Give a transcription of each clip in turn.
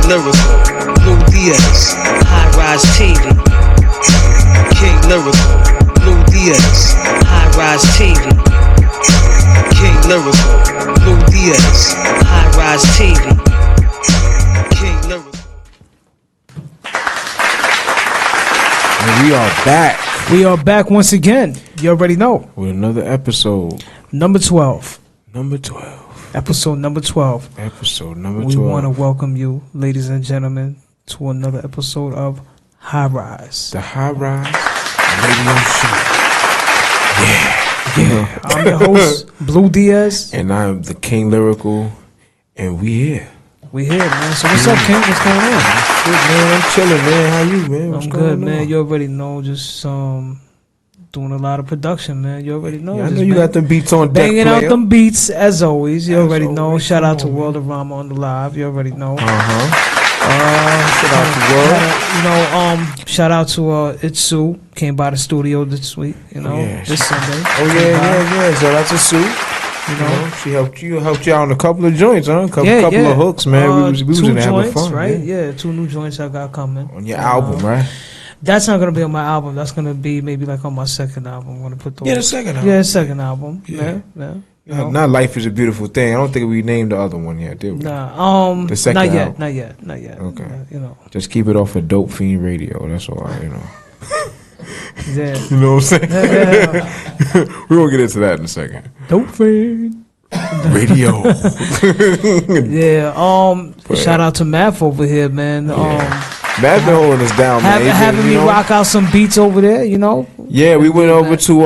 Lyrical, Blue Diaz, High Rise TV. King Lyrical, Blue Diaz, High Rise TV. King Lyrical, Blue Diaz, High Rise TV. King Lyrical. And we are back. We are back once again. You already know. With another episode. Number 12. Episode number 12. We want to welcome you, ladies and gentlemen, to another episode of High Rise. The High Rise Radio Show. Yeah. I'm your host, Blue Diaz. And I'm the King Lyrical. And we here. We here, man. So what's up, King? What's going on? Good, man. I'm chilling, man. How you, man? I'm good, man. You already know. Just doing a lot of production, man. You already know. Yeah, I know you got them beats on deck, banging out them beats as always. You already know. Shout out to man. World of Rama on the live. You already know. Shout out to World. Shout out to Itsu. Came by the studio this week. This Sunday. Yeah. Shout out to Sue. She helped you out on a couple of joints, huh? Couple of hooks, man. We was in there having fun, right? Yeah, 2 new joints I got coming on your album, right? That's not gonna be on my album. That's gonna be maybe like on my second album. I'm gonna put those. The second album. Yeah, second album. Yeah. Not Life Is a Beautiful Thing. I don't think we named the other one yet, did we? Nah. The second album. Not yet. Okay. Just keep it off of Dope Fiend Radio. That's all. Yeah. You know what I'm saying? Yeah. We're gonna get into that in a second. Dope Fiend Radio. Yeah. Shout out to Math over here, man. Matt's been holding us down, man. Having me rock out some beats over there, Yeah, we went over to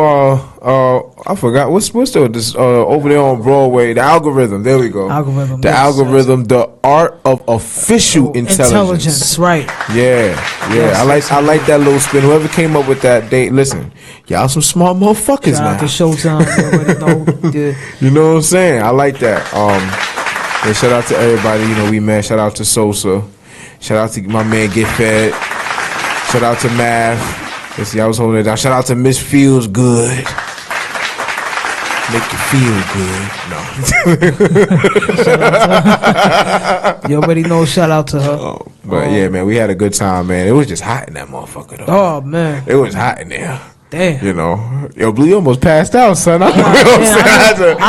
I forgot what's this over there on Broadway, the Algorithm. There we go. Algorithm. Algorithm, the art of official intelligence. Right. Yeah. Yes, I like that little spin. Whoever came up with that date, listen, y'all some smart motherfuckers now. Shout out to Showtime. You already know. Yeah. You know what I'm saying? I like that. And shout out to everybody. We met. Shout out to Sosa. Shout out to my man Get Fed. Shout out to Math. Let's see, I was holding it down. Shout out to Miss Feels Good. Make you feel good. No. You already know. Shout out to her. But yeah, man, we had a good time, man. It was just hot in that motherfucker, though. Oh, man. It was hot in there. Damn. Yo, Blue, you almost passed out, son. I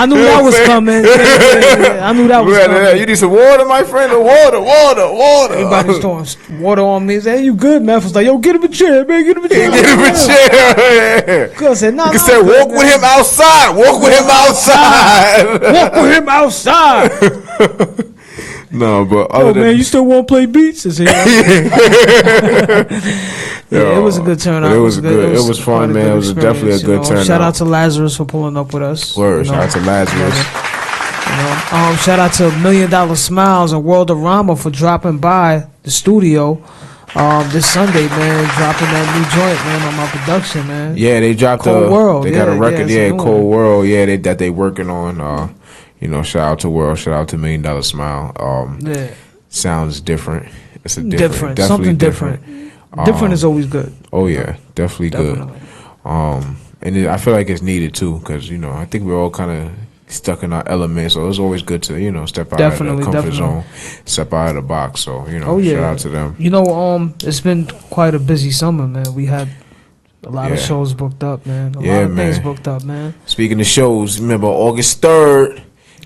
knew that was coming. I knew that was coming. You need some water, my friend? Water. Everybody's throwing water on me. Hey, you good, man? I was like, yo, get him a chair, man. Get him a chair. Cuz said, you said, walk with him outside. Walk with him outside. No, but other than man, you still want to play beats? Yeah, it was a good turnout. It was good. It was fun, man. It was definitely a good turnout. Shout out to Lazarus for pulling up with us. Shout out to Lazarus. Shout out to $1 Million Smiles and World of Rama for dropping by the studio this Sunday, man. Dropping that new joint, man, on my production, man. Yeah, they dropped Cold World. They got a record, Cold World. Yeah, that they working on. Shout out to World. Shout out to $1 Million Smile. Sounds different. It's different. Something different. Different is always good. Oh yeah, definitely good. And I feel like it's needed too, because I think we're all kind of stuck in our element, so it's always good to step out of the comfort zone, step out of the box. So shout out to them. It's been quite a busy summer, man. We had a lot of shows booked up, man. A lot of things booked up, man. Speaking of shows, remember August 3rd.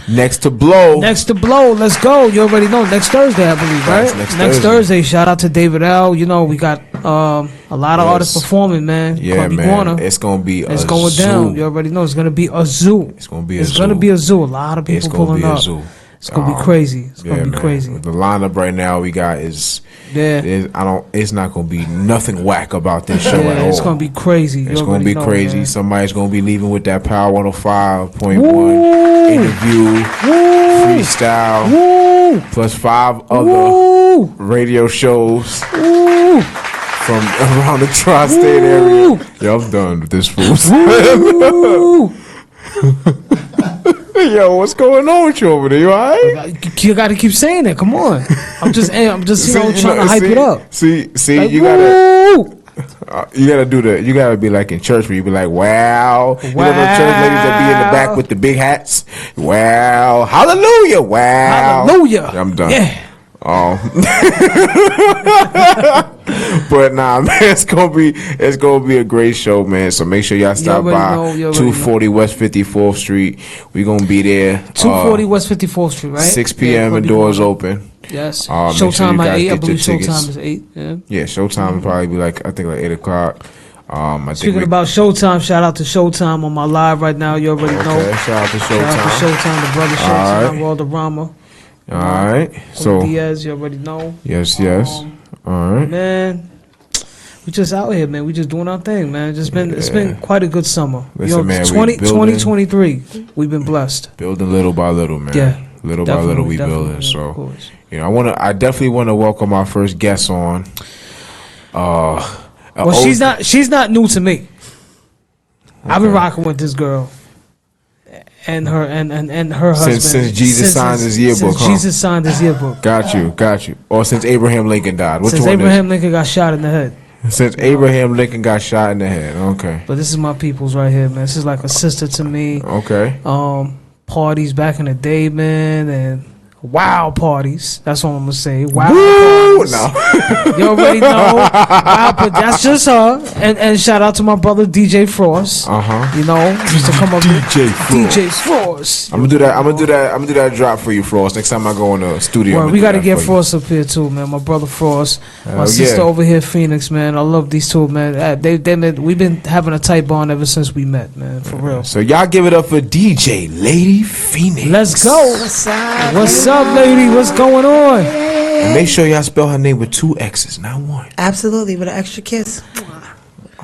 Next to Blow. Let's go. You already know. Next Thursday, I believe, right? Next Thursday. Shout out to David L. We got a lot of artists performing, man. Yeah, man. Corner. It's going to be It's going down. You already know. It's going to be a zoo. It's going to be a zoo. A lot of people pulling up. It's going to be crazy. It's going to be crazy. The lineup right now we got is... it's not going to be nothing whack about this show at all. It's going to be crazy. It's going to be crazy. Man. Somebody's going to be leaving with that Power 105.1 interview, freestyle, plus 5 other radio shows from around the tri-state area. Yo, I'm done with this fool. Yo, what's going on with you over there? You alright? You gotta keep saying it. Come on. I'm just trying to hype it up. See, like, you gotta do that. You gotta be like in church where you be like, wow. You know those church ladies that be in the back with the big hats? Wow. Hallelujah. Wow. Hallelujah. I'm done. Yeah. But nah, man, it's gonna be a great show, man. So make sure y'all stop by 240 West 54th Street. We gonna be there. 240 West 54th Street, right? 6 p.m. and doors open. Yes. Showtime at 8. I believe showtime is 8. Yeah, showtime will probably be like 8 o'clock. Speaking about Showtime, shout out to Showtime on my live right now. You already know. Shout out to Showtime. Shout out to Showtime, the brother Showtime, Walderrama. All right. So Diaz, you already know. Yes. All right. Man, we just out here, man. We just doing our thing, man. It's been quite a good summer. Listen, man, 2023, we've been blessed. Building little by little, man. Yeah. Little by little we building. So, I definitely want to welcome our first guest on. Well, she's not new to me. Okay. I've been rocking with this girl and her husband since Jesus signed his yearbook. Since Jesus signed his yearbook. Got you. Or since Abraham Lincoln died. Since Abraham Lincoln got shot in the head. Since Abraham Lincoln got shot in the head. Okay. But this is my people's right here, man. This is like a sister to me. Okay. Parties back in the day, man, and wild parties. That's all I'm gonna say. Wild parties. No. You already know. Wild, but that's just her. And shout out to my brother DJ Frost. You know, used to come up DJ Frost. I'm gonna do that drop for you, Frost. Next time I go in the studio. Well, we gotta get Frost up here too, man. My brother Frost, my sister over here, Phoenix, man. I love these two, man. We've been having a tight bond ever since we met, man. For real. So y'all give it up for DJ Lady Phoenix. Let's go. What's up, lady? What's going on? And make sure y'all spell her name with 2 X's, not 1. Absolutely, with an extra kiss.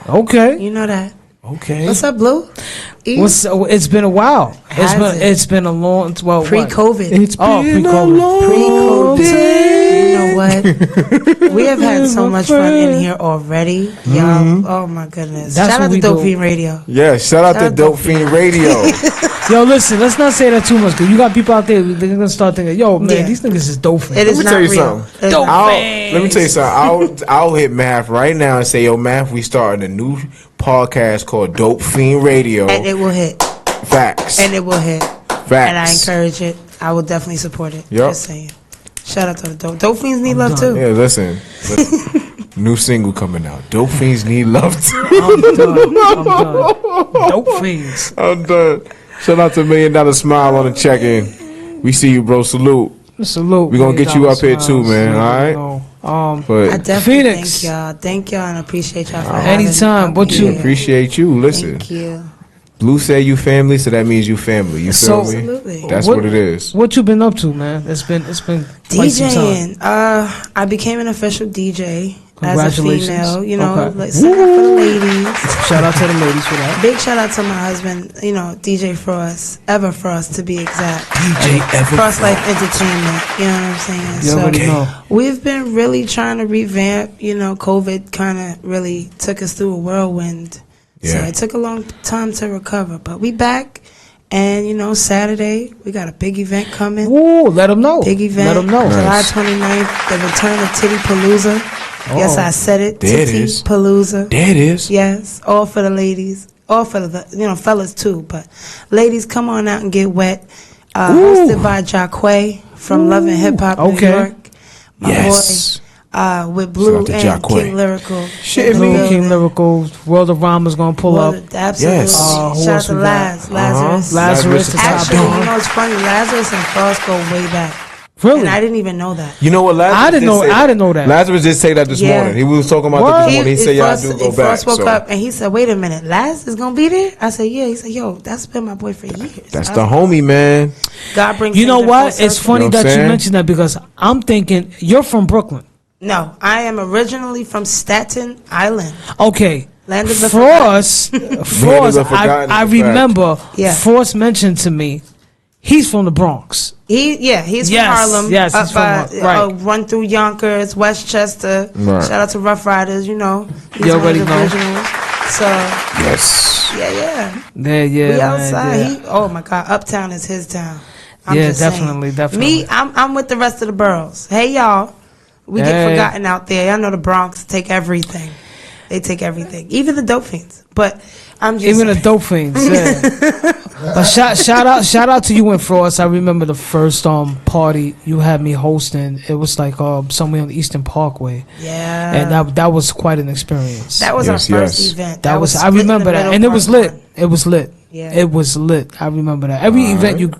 Okay. You know that. Okay. What's up, Blue? It's been a while. It's been a long. Well, pre-COVID. It's been a long pre-COVID. You know what? We have had so much fun in here already, y'all. Oh my goodness! Shout out to Dope Fiend Radio. Yeah, shout out to Dope Fiend Radio. Yo, listen, let's not say that too much, because you got people out there, they're gonna start thinking, yo, man, these niggas is dope. It is not real. Let me tell you something. I'll hit Math right now and say, yo, Math, we starting a new podcast called Dope Fiend Radio, and it will hit. Facts. And it will hit. Facts. And I encourage it. I will definitely support it. Yep. Just saying. Shout out to the Dope Fiends need love too. Yeah, listen. New single coming out. Dope Fiends need love too. I'm done. Dope Fiends. I'm done. Shout out to $1 Million Smile on the check-in. We see you, bro. Salute. We gonna get you up here too, man. All right. But I definitely Phoenix. Thank y'all, and appreciate y'all for having anytime. me. What you appreciate you. Listen. Thank you. Blue said you family, so that means you family. You feel me? Absolutely. That's what it is. What you been up to, man? It's been quite some time. DJing. I became an official DJ as a female. You know, Okay. sing out for the ladies. Shout out to the ladies for that. Big shout out to my husband. You know, DJ Frost, Ever Frost to be exact. DJ Ever Frost Life Entertainment. You know what I'm saying? You already know. We've been really trying to revamp. You know, COVID kind of really took us through a whirlwind. So it took a long time to recover, but we back, and you know, Saturday we got a big event coming. Ooh, let them know. Big event. Let them know. July 29th, the return of Titty Palooza. Yes, I said it. There it Titty is. Palooza. There it is. Yes, all for the ladies, all for the fellas too, but ladies, come on out and get wet. Hosted by Jacquay from Love and Hip Hop New York. My boy. With Blue and King Lyrical. Shit, Blue, King Lyrical. World of Rhyme's gonna pull up. Absolutely. Yes. Shout out to Lazarus. Lazarus. Actually, you know, it's funny. Lazarus and Frost go way back. Really? And I didn't even know that. You know what? I didn't know that. Lazarus did say that this morning. He was talking about that this morning. He said, "Yeah, I do go back." Frost woke up and he said, "Wait a minute, Laz is gonna be there?" I said, "Yeah." He said, "Yo, that's been my boy for years." That's the homie, man. God brings. You know what? It's funny that you saying? mentioned that, because I'm thinking you're from Brooklyn. No, I am originally from Staten Island. Okay. Land of the Frost, I remember Yeah. Frost mentioned to me he's from the Bronx. He's from Harlem. Yes, he's from run through Yonkers, Westchester. Right. Shout out to Rough Riders. You know, he's You one of already the know. originals. So Yes. yeah. Yeah. We outside. Yeah. Oh my God, Uptown is his town. I'm Yeah, just definitely. Me, I'm with the rest of the boroughs. Hey y'all, we get forgotten out there. Y'all know the Bronx take everything. They take everything, even the dope fiends. But I'm just even the dope fiends. Yeah. But shout out to you and Frost. I remember the first party you had me hosting. It was like somewhere on the Eastern Parkway. Yeah, and that was quite an experience. That was our first event. That was I remember that, and it was lit. It was lit. Yeah, it was lit. I remember that. Every event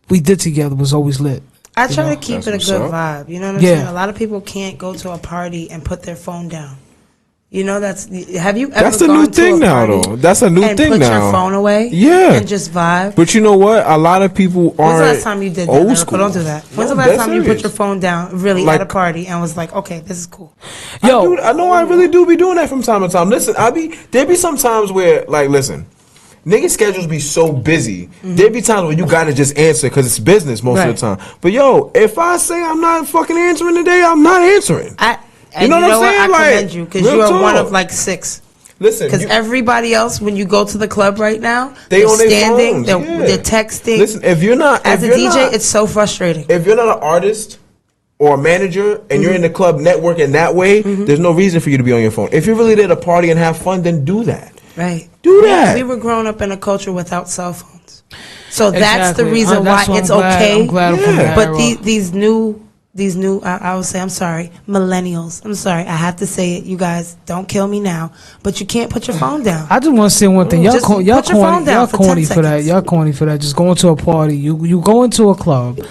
we did together was always lit. I try to keep it a good vibe. You know what I'm saying? A lot of people can't go to a party and put their phone down. You know, have you ever That's a new thing now, though. That's a new thing now. And put your phone away? Yeah. And just vibe? But you know what? A lot of people aren't. When's the last time you did that? Old school. Don't do that. When's the last time you put your phone down really at a party and was like, okay, this is cool? Yo, I know I really do be doing that from time to time. Listen, there be some times where, like, listen, niggas' schedules be so busy. There be times where you gotta just answer because it's business most of the time. But yo, if I say I'm not fucking answering today, I'm not answering. You know what I'm saying? I commend you because you are one of like 6. Listen, because everybody else, when you go to the club right now, they're on standing, they're texting. Listen, if you're not as a DJ, it's so frustrating. If you're not an artist or a manager and you're in the club networking that way, there's no reason for you to be on your phone. If you're really there to party and have fun, then do that. Right. Do that. We were growing up in a culture without cell phones, so that's the reason why it's okay. I'm glad but these new, I would say, I'm sorry, millennials. I'm sorry, I have to say it. You guys, don't kill me now, but you can't put your phone down. I just want to say one thing. Y'all corny for that. Y'all corny for that. Just going to a party. You go into a club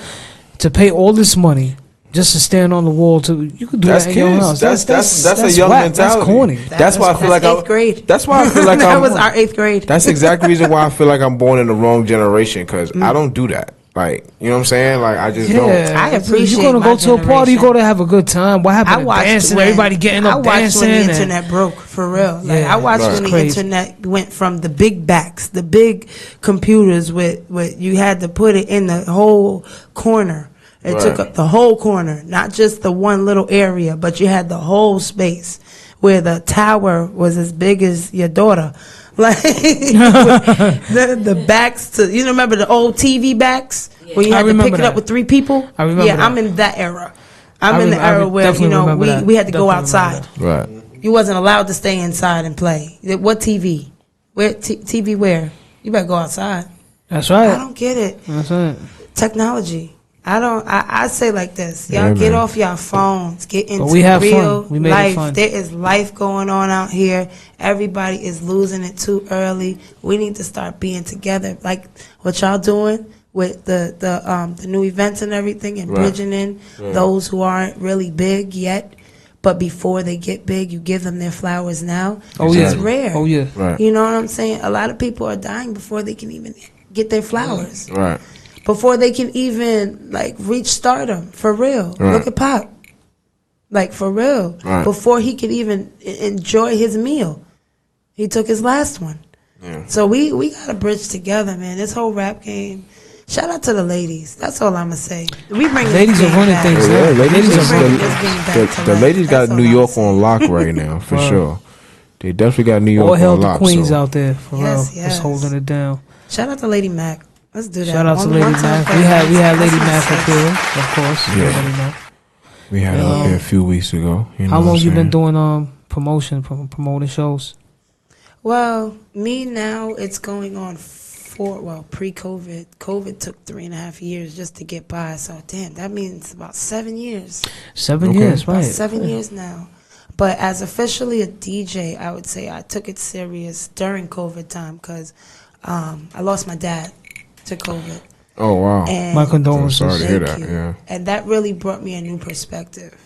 to pay all this money just to stand on the wall. You could do that in your house. That's a young mentality. That's corny. That's why I feel like 8th grade. That's why I feel like that was our 8th grade. That's exactly the reason why I feel like I'm born in the wrong generation because I don't do that. Like, you know what I'm saying? Like, I just don't. I appreciate you're going to go to a party, you go to have a good time. What happened? Dancing, everybody getting up dancing. I watched when the internet broke, for real. Like, I watched when the internet went from the big backs, the big computers with you had to put it in the whole corner. It took up the whole corner, not just the one little area, but you had the whole space where the tower was as big as your daughter. Like the backs to, you remember the old TV backs where you had to pick it up with 3 people? I remember that. I'm in that era. I'm in the era where, you know, we had to go outside. Right. You wasn't allowed to stay inside and play. What TV? TV where? You better go outside. That's right. I don't get it. That's right. Technology. I say like this. Y'all get off y'all phones. Get into real fun. We made life. It fun. There is life going on out here. Everybody is losing it too early. We need to start being together. Like what y'all doing with the new events and everything and bridging in those who aren't really big yet. But before they get big, you give them their flowers now. It's rare. Oh, yeah. Right. You know what I'm saying? A lot of people are dying before they can even get their flowers. Right. Before they can even, like, reach stardom. For real. Right. Look at Pop. Like, for real. Right. Before he could even enjoy his meal, he took his last one. Yeah. So we got to bridge together, man. This whole rap game. Shout out to the ladies. That's all I'm going to say. We bring ladies are running things. Yeah, the ladies got New York on lock right now, for sure. They definitely got New York on lock. All hell the queens out there, for real. Just holding it down. Shout out to Lady Mac. Let's do that. Shout out to Lady Mac. We had Lady Mac up here, of course. Yeah. We had her up here a few weeks ago. You know how long you been doing promoting shows? Well, me now, it's going on pre-COVID. COVID took 3.5 years just to get by. So, damn, that means about 7 years. 7 years, right. About 7 years now. But as officially a DJ, I would say I took it serious during COVID time because I lost my dad to COVID. Oh, wow. And my condolences. I'm sorry to hear that. Yeah. And that really brought me a new perspective.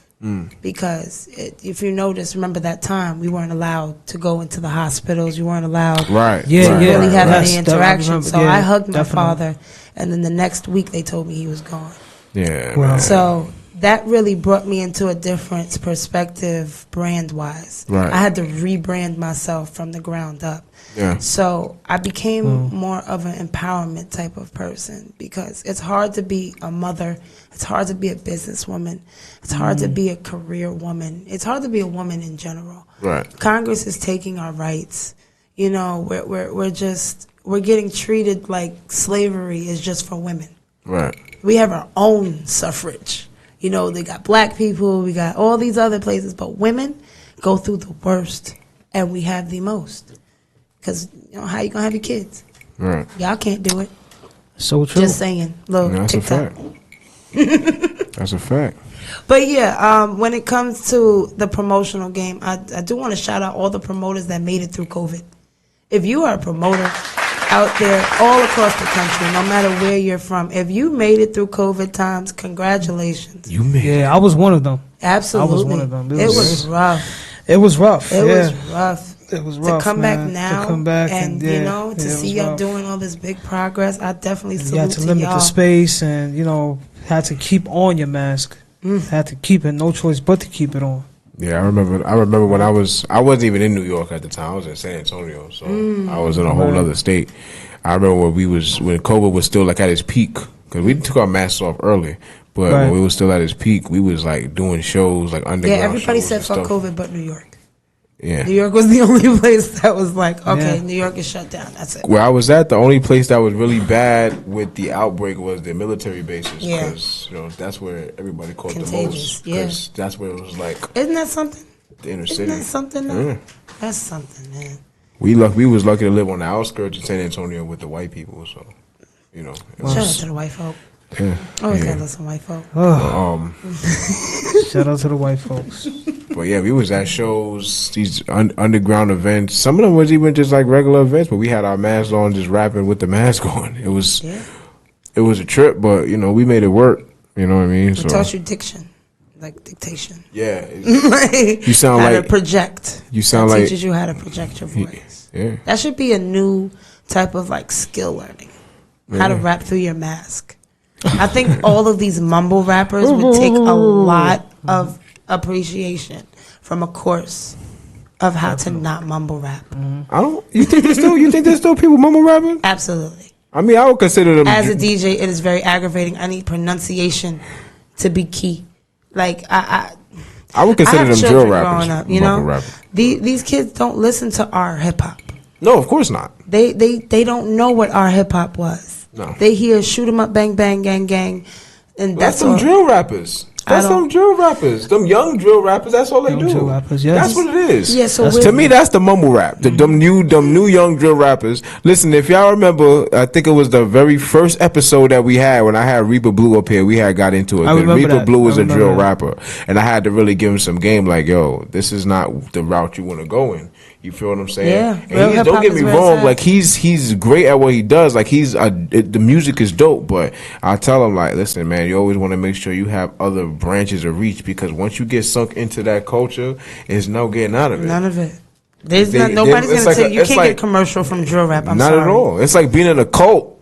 Because if you notice, remember that time we weren't allowed to go into the hospitals. You weren't allowed really have any interaction. So I hugged my father, and then the next week they told me he was gone. Yeah. Wow. So that really brought me into a different perspective brand-wise. Right. I had to rebrand myself from the ground up. Yeah. So I became more of an empowerment type of person because it's hard to be a mother. It's hard to be a businesswoman. It's hard to be a career woman. It's hard to be a woman in general. Right. Congress is taking our rights. You know, we're getting treated like slavery is just for women. Right. We have our own suffrage. You know, they got black people, we got all these other places, but women go through the worst and we have the most. Because, you know, how you going to have your kids? Right. Y'all can't do it. So true. Just saying. Little That's a TikTok. fact. That's a fact. But yeah, when it comes to the promotional game, I do want to shout out all the promoters that made it through COVID. If you are a promoter out there all across the country, no matter where you're from, if you made it through COVID times, congratulations. You made it. Yeah, I was one of them. Absolutely. I was one of them. It was rough. It was rough. It yeah. was rough. It was rough. To come man. back now to come back and yeah, you know, to see y'all rough. doing all this big progress, I definitely You salute had to limit y'all. the space and, you know, had to keep on your mask. Had to keep it, no choice but to keep it on. Yeah, I remember when I wasn't even in New York at the time. I was in San Antonio, so I was in a whole other state. I remember when COVID was still like at its peak, because we took our masks off early, but when we was still at its peak, we was like doing shows like underground. Yeah, everybody shows said and fuck stuff. COVID but New York. Yeah. New York was the only place that was like, okay, Yeah. New York is shut down. That's it. Where I was at, the only place that was really bad with the outbreak was the military bases, Yeah. because you know that's where everybody caught the Contagious, most. yeah. Because that's where it was like Isn't that something? the inner Isn't city. that something? Though? Yeah. That's something, man. We was lucky to live on the outskirts of San Antonio with the white people, so you know. It Shout out was, to the white folk. yeah, Always yeah. gotta listen to white folk. Shout out to the white folks. But yeah, we was at shows, these underground events. Some of them was even just like regular events, but we had our masks on, just rapping with the mask on. It was a trip, but you know we made it work. You know what I mean? We taught you diction, like dictation. Yeah, Like, you sound how like to project. you sound That like teaches you how to project your voice. yeah. That should be a new type of like skill learning. How to rap through your mask. I think all of these mumble rappers would take a lot of appreciation from a course of how to not mumble rap. I don't. You think there's still people mumble rapping? Absolutely. I mean, I would consider them As a DJ, it is very aggravating. I need pronunciation to be key. Like I would I consider have them drill children rappers. growing up, you mumble know. rapping. These kids don't listen to our hip hop. No, of course not. They don't know what our hip hop was. No. They hear shoot 'em up, bang bang, gang gang, and That's that's some all. drill rappers. That's some drill rappers. Them young drill rappers. That's all they Young do. drill rappers, yes. That's what it is. Yeah, so to me, that's the mumble rap. Them new young drill rappers. Listen, if y'all remember, I think it was the very first episode that we had when I had Reaper Blue up here. We had got into it. I remember Reaper that. Blue was I a drill remember rapper, and I had to really give him some game. Like, yo, this is not the route you want to go in. You feel what I'm saying? Yeah, And real hip-hop don't get is me where it's wrong. at. Like he's great at what he does. Like the music is dope. But I tell him like, listen, man, you always want to make sure you have other branches of reach, because once you get sunk into that culture, there's no getting out of it. None of it. There's They- nobody's it's gonna like take. You it's can't like- get commercial from drill rap. I'm Not sorry. at all. It's like being in a cult.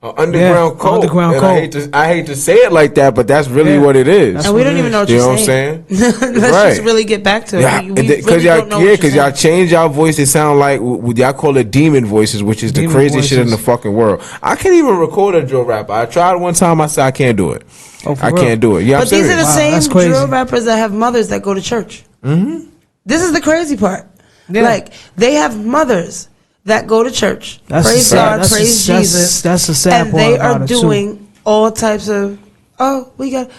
An underground cult. underground And cult. I hate to say it like that, but that's really what it is. That's And we what don't it even is. know what You you're know what saying. I'm saying? Let's Right. just really get back to it. Yeah, We because really y'all, don't know what you're because y'all saying. change y'all voice. It sound like y'all call it demon voices, which is the Demon craziest shit in the voices. fucking world. I can't even record a drill rapper. I tried one time. I said I can't do it. Oh, for I real? can't do it. Yeah, But I'm these are the serious. that's same crazy. drill rappers that have mothers that go to church. Mm-hmm. This is the crazy part. Yeah. Like they have mothers that go to church. That's Praise the sad- God, that's the- praise that's- Jesus. that's the sad and part they about are it, too. doing all types of. Oh, we got.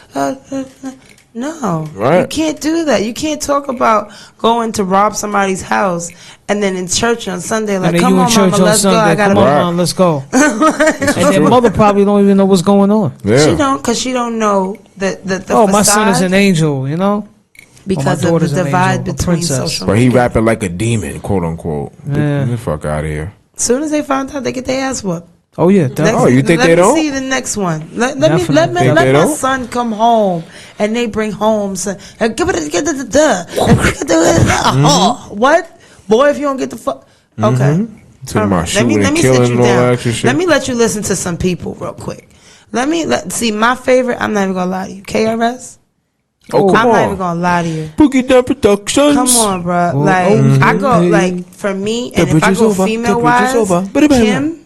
No, Right. you can't do that. You can't talk about going to rob somebody's house and then in church on Sunday, like, And then come you in on, church mama, on let's go. I Sunday. gotta. Come on, Right. mom, let's go. And their true. mother probably don't even know what's going on. Yeah. She don't, cause she don't know the Oh, my son is facade an angel, you know? because my of daughter's the an divide angel, a between princess. social But he media. rapping like a demon, quote unquote. Yeah. Get the fuck out of here. As soon as they find out, they get their ass whooped. Oh, yeah. Oh, you think let they me don't? see the next one. Let Definitely. me Think let they my don't? son come home and they bring home some. What? Boy, if you don't get the fuck. Okay. Talking All about right. shooting and sit killing you and all down. that extra shit. Let me let you listen to some people real quick. See my favorite. I'm not even gonna lie to you. KRS. Oh, come I'm not even on. gonna lie to you. Boogie Down Productions. Come on, bro. Oh, Like oh, I go hey. like for me, The and if I bridge is go over. female The bridge is wise, over. Bada-bada. Kim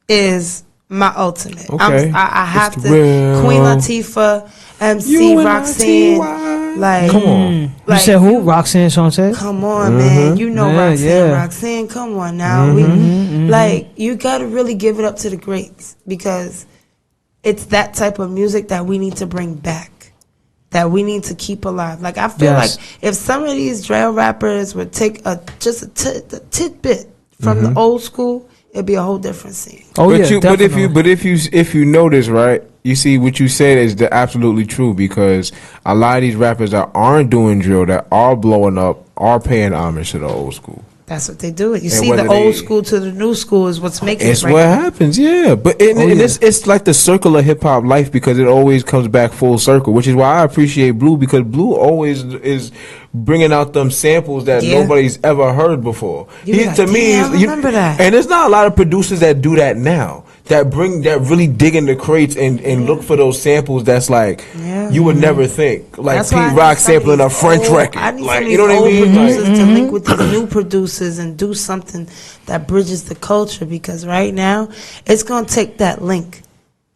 is my ultimate. Okay. I have It's to. real. Queen Latifah, MC You and Roxanne, Latifah. like Come on. You like, said who? Roxanne Shante? Come on, man. You know Yeah, Roxanne. yeah. Roxanne, come on now. We like you got to really give it up to the greats because it's that type of music that we need to bring back. that we need to keep alive. Like, I feel like if some of these drill rappers would take a tidbit from the old school, it'd be a whole different scene. Oh, But if you notice, right, you see what you said is absolutely true, because a lot of these rappers that aren't doing drill, that are blowing up, are paying homage to the old school. That's what they do. You see, the old school to the new school is what's making it. It's what happens, yeah. But it's like the circle of hip hop life, because it always comes back full circle, which is why I appreciate Blue, because Blue always is bringing out them samples that nobody's ever heard before. Remember that. And there's not a lot of producers that do that now, that really dig in the crates and look for those samples that's like you would never think, like Pete Rock sampling a French record. I need like, some you know what I mean? Producers to link with these new producers and do something that bridges the culture, because right now it's gonna take that link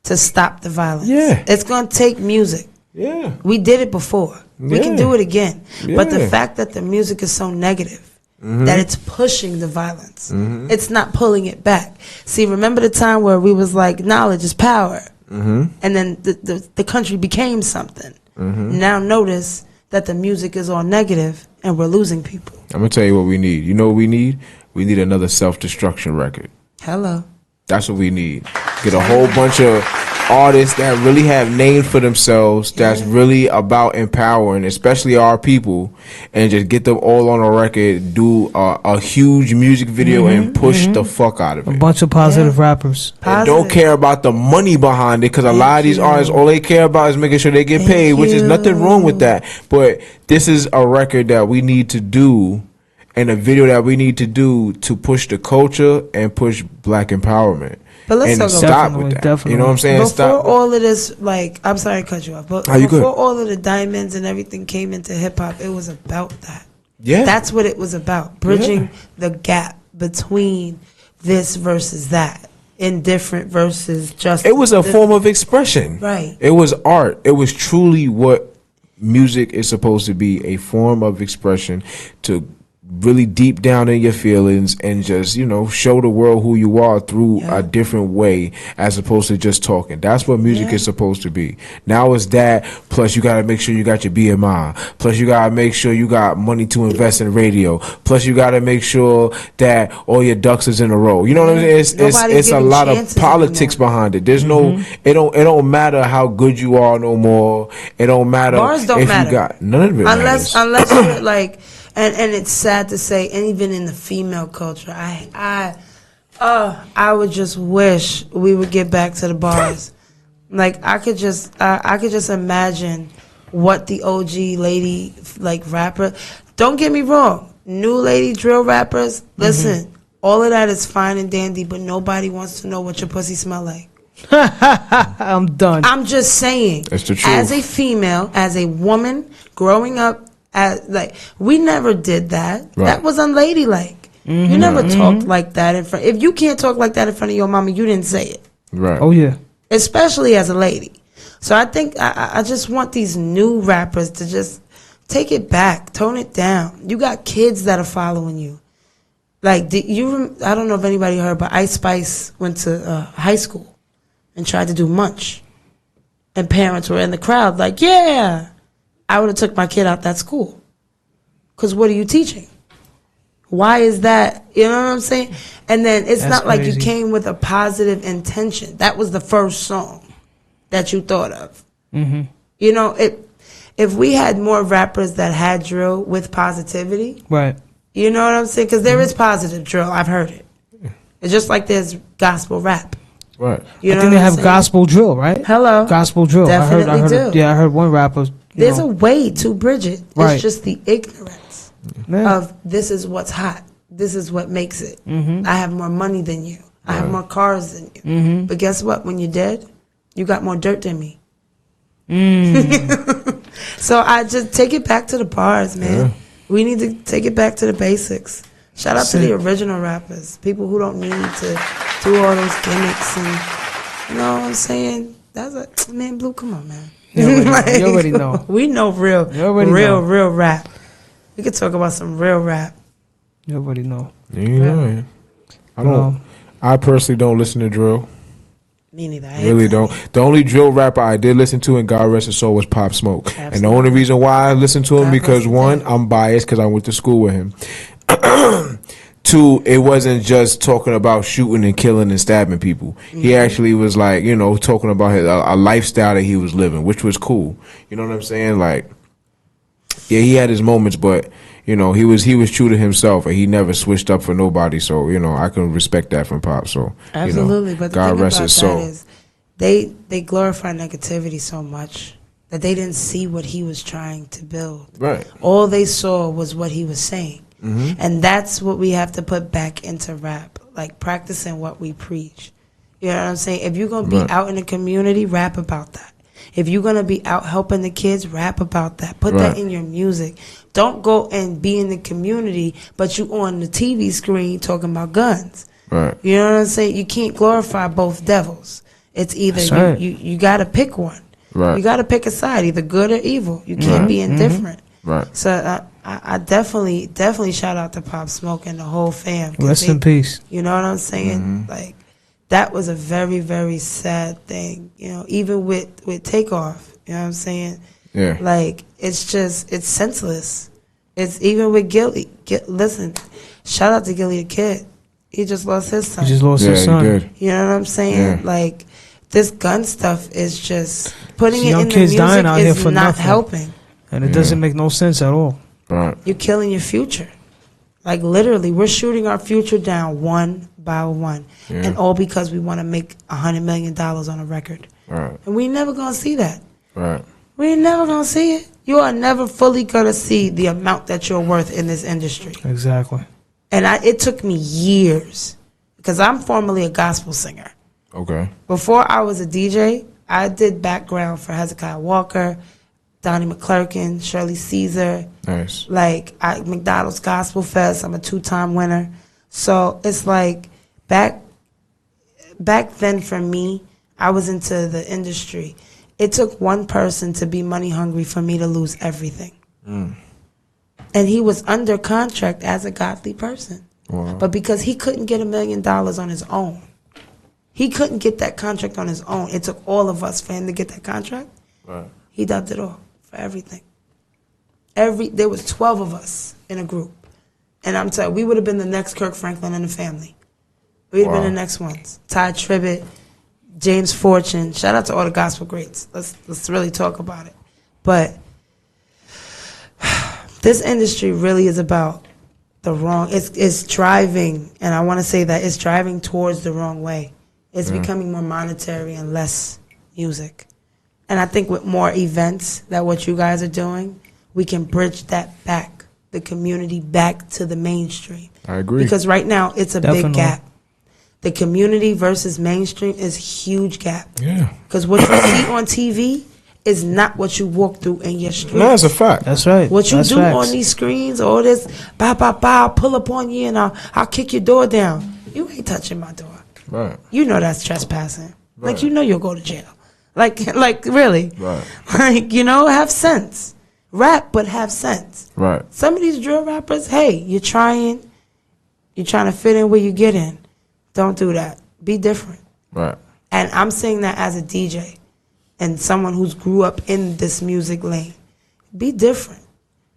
to stop the violence. Yeah, it's gonna take music. Yeah, we did it before. We can do it again. But the fact that the music is so negative, that it's pushing the violence, it's not pulling it back. See, remember the time where we was like, knowledge is power, and then the country became something. Now notice that the music is all negative and we're losing people. I'm gonna tell you what we need. You know what we need? We need another self-destruction record. Hello. That's what we need. Get a whole bunch of artists that really have names for themselves, that's really about empowering, especially our people, and just get them all on a record, do a huge music video, and push the fuck out of it. A bunch of positive rappers. And don't care about the money behind it, because a lot of these artists, all they care about is making sure they get paid, which is nothing wrong with that. But this is a record that we need to do, and a video that we need to do to push the culture and push black empowerment. But let's talk stop with that. Definitely. You know what I'm saying? Before all of this, like, I'm sorry to cut you off, but before all of the diamonds and everything came into hip hop, it was about that. Yeah. That's what it was about. Bridging the gap between this versus that. Indifferent versus just. It was a form of expression. Right. It was art. It was truly what music is supposed to be, a form of expression to really deep down in your feelings and just, you know, show the world who you are through a different way, as opposed to just talking. That's what music is supposed to be. Now it's that, plus you got to make sure you got your BMI, plus you got to make sure you got money to invest in radio, plus you got to make sure that all your ducks is in a row. You know what I'm saying? It's a lot of politics behind it. There's no, it don't matter how good you are no more. It don't matter. Bars don't matter. You got none of it unless you're like. And it's sad to say, and even in the female culture, I would just wish we would get back to the bars. Like, I could just imagine what the OG lady, like, rapper. Don't get me wrong, new lady drill rappers. Listen, all of that is fine and dandy, but nobody wants to know what your pussy smell like. I'm done. I'm just saying. That's the truth. As a female, as a woman growing up. Like, we never did that. Right. That was unladylike. You never talked like that in front. If you can't talk like that in front of your mama, you didn't say it. Right. Oh yeah. Especially as a lady. So I think I just want these new rappers to just take it back, tone it down. You got kids that are following you. Like, I don't know if anybody heard, but Ice Spice went to high school and tried to do Munch, and parents were in the crowd like, yeah. I would have took my kid out that school. Because what are you teaching? Why is that? You know what I'm saying? And then it's not like you came with a positive intention. That was the first song that you thought of. You know, if we had more rappers that had drill with positivity. Right. You know what I'm saying? Because there is positive drill. I've heard it. It's just like there's gospel rap. Right. You know I think they have gospel drill, right? Hello. Gospel drill. Definitely I heard do. I heard one rapper. There's a way to bridge it. Right. It's just the ignorance of this is what's hot. This is what makes it. I have more money than you. I have more cars than you. But guess what? When you're dead, you got more dirt than me. So I just take it back to the bars, man. Yeah. We need to take it back to the basics. Shout out to the original rappers. People who don't need to do all those gimmicks and, you know what I'm saying? That's man, Blue, come on, man. You already know. We know real rap. We could talk about some real rap. You already know. Yeah. I personally don't listen to drill. Me neither. I Really hate don't. The only drill rapper I did listen to, and God rest his soul, was Pop Smoke. Absolutely. And the only reason why I listened to him, God because bless his one, dead. I'm biased because I went to school with him. Two, it wasn't just talking about shooting and killing and stabbing people. He actually was like, you know, talking about a lifestyle that he was living, which was cool. You know what I'm saying? Like, yeah, he had his moments, but you know, he was true to himself, and he never switched up for nobody. So you know, I can respect that from Pop. So Absolutely, you know, but the God thing rest about his that soul. is they glorify negativity so much that they didn't see what he was trying to build. Right. All they saw was what he was saying. Mm-hmm. And that's what we have to put back into rap, like practicing what we preach. You know what I'm saying? If you're going to be Right. out in the community, rap about that. If you're going to be out helping the kids, rap about that. Put Right. that in your music. Don't go and be in the community, but you on the TV screen talking about guns. Right. You know what I'm saying? You can't glorify both devils. It's either That's right. you got to pick one. Right. You got to pick a side, either good or evil. You can't Right. be indifferent. Right. So I definitely shout out to Pop Smoke and the whole fam. 'Cause Rest in peace. You know what I'm saying? Mm-hmm. Like, that was a very, very sad thing. You know, even with Takeoff. You know what I'm saying? Yeah. Like, it's senseless. It's even with Gilly. Listen, shout out to Gilly the Kid. He just lost his son. He just lost his Yeah, son. he did. You know what I'm saying? Yeah. Like, this gun stuff is just putting These it young in the kids music dying out here is for not nothing. helping. And it doesn't make no sense at all. Right. You're killing your future. Like, literally, we're shooting our future down one by one. Yeah. And all because we want to make $100 million on a record. Right. And we never going to see that. Right. We ain't never going to see it. You are never fully going to see the amount that you're worth in this industry. Exactly. And it took me years, because I'm formerly a gospel singer. Okay. Before I was a DJ, I did background for Hezekiah Walker, Donnie McClurkin, Shirley Caesar, Nice. like McDonald's Gospel Fest. I'm a 2-time winner. So it's like back then for me, I was into the industry. It took one person to be money hungry for me to lose everything. And he was under contract as a godly person. Wow. But because he couldn't get $1 million on his own, he couldn't get that contract on his own. It took all of us for him to get that contract. Right. He dubbed it all for everything. There was 12 of us in a group. And I'm telling you, we would have been the next Kirk Franklin and the family. We'd have been the next ones. Ty Tribbett, James Fortune. Shout out to all the gospel greats. Let's really talk about it. But this industry really is about the wrong. It's driving, and I want to say that it's driving towards the wrong way. It's becoming more monetary and less music. And I think with more events, that what you guys are doing, we can bridge that back, the community back to the mainstream. I agree. Because right now, it's a Definitely. big gap. The community versus mainstream is a huge gap. Yeah. Because what you see on TV is not what you walk through in your street. No, that's a fact. That's right. What you That's do facts. on these screens, all this, I'll pull up on you and I'll kick your door down. You ain't touching my door. Right. You know that's trespassing. Right. Like, you know you'll go to jail. Like really. Right. Like, you know, have sense. Rap, but have sense. Right. Some of these drill rappers, hey, you're trying to fit in where you get in. Don't do that. Be different. Right. And I'm saying that as a DJ and someone who's grew up in this music lane. Be different.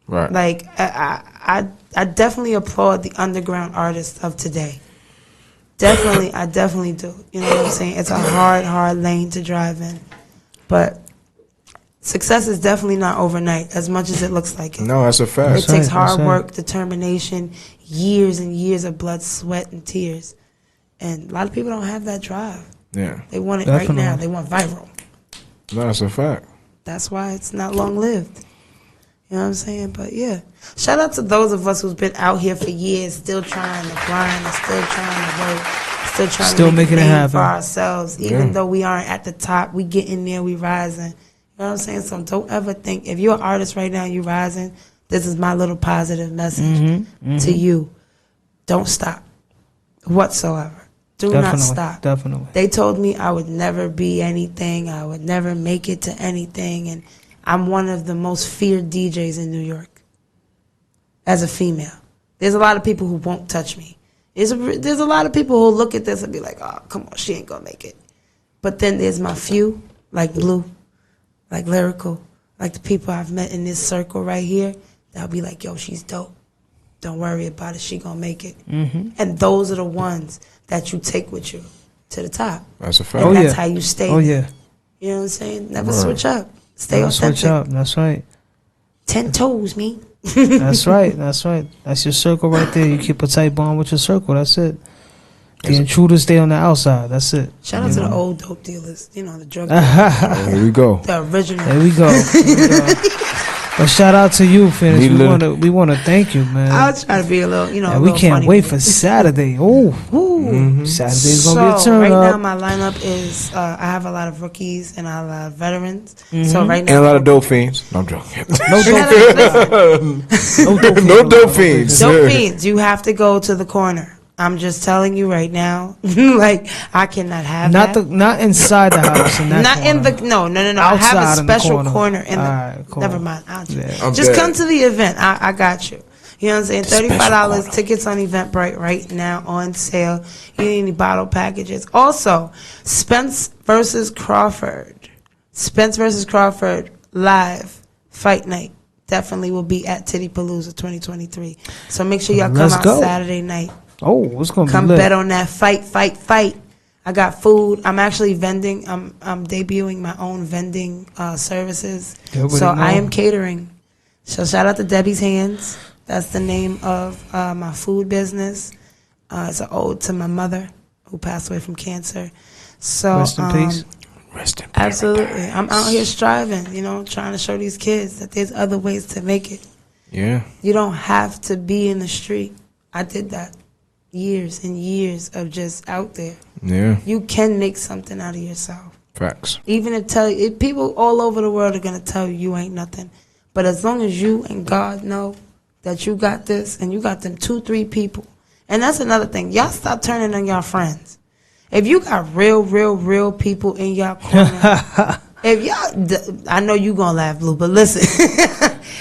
Right. Like, I definitely applaud the underground artists of today. I definitely do. You know what I'm saying? It's a hard lane to drive in. But success is definitely not overnight, as much as it looks like it. No, that's a fact. It takes hard That's right. work, determination, years and years of blood, sweat, and tears. And a lot of people don't have that drive. Yeah. They want it Definitely. right now. They want viral. No, that's a fact. That's why it's not long-lived. You know what I'm saying? But, yeah. Shout out to those of us who's been out here for years, still trying to grind, and still trying to work, still trying Still to make making a it name happen. for ourselves. Even Yeah. though we aren't at the top, we getting there, we rising. You know what I'm saying? So don't ever think, if you're an artist right now, you rising, this is my little positive message to you. Don't stop whatsoever. Do not Definitely. stop. Definitely. They told me I would never be anything. I would never make it to anything. And I'm one of the most feared DJs in New York as a female. There's a lot of people who won't touch me. There's a lot of people who look at this and be like, oh, come on, she ain't going to make it. But then there's my few, like Blue, like Lyrical, like the people I've met in this circle right here. That'll be like, yo, she's dope. Don't worry about it. She gonna make it. Mm-hmm. And those are the ones that you take with you to the top. That's a fact. And that's how you stay. Oh, yeah. You know what I'm saying? Never switch up. Stay Never authentic. switch up. That's right. 10 toes, me. That's right. That's right. That's your circle right there. You keep a tight bond with your circle. That's it. The intruders stay on the outside. That's it. Shout out to the old dope dealers. You know, the drug dealers. Here we go. The original. There we go. But shout out to you, Phoenix. We want to thank you, man. I'll try to be a little, and we can't wait for Saturday. Oh, Saturday's gonna be a turn right up. now my lineup is I have a lot of rookies and a lot of veterans. So right now and a lot of dope fiends. No, I'm joking. No dope fiends. No dope fiends. Dope fiends. You have to go to the corner. I'm just telling you right now, like I cannot have not inside the house. In that not corner. in the no. I have a special corner in the. Right, cool. Never mind. Just come to the event. I got you. You know what I'm saying? $35 tickets on Eventbrite right now on sale. You need any bottle packages? Also, Spence versus Crawford live fight night. Definitely will be at Titty Palooza 2023. So make sure y'all come out Saturday night. Oh, it's gonna come be lit. bet on that fight. I got food. I'm actually vending. I'm debuting my own vending services. So I am catering. So shout out to Debbie's Hands. That's the name of my food business. It's an ode to my mother who passed away from cancer. So rest in peace. Rest in absolutely. I'm out here striving, trying to show these kids that there's other ways to make it. Yeah. You don't have to be in the street. I did that. Years and years of just out there. Yeah. You can make something out of yourself. Facts. Even if people all over the world are going to tell you ain't nothing. But as long as you and God know that you got this and you got them 2-3 people. And that's another thing. Y'all stop turning on y'all friends. If you got real people in y'all corner. If y'all, I know you going to laugh, Blue, but listen.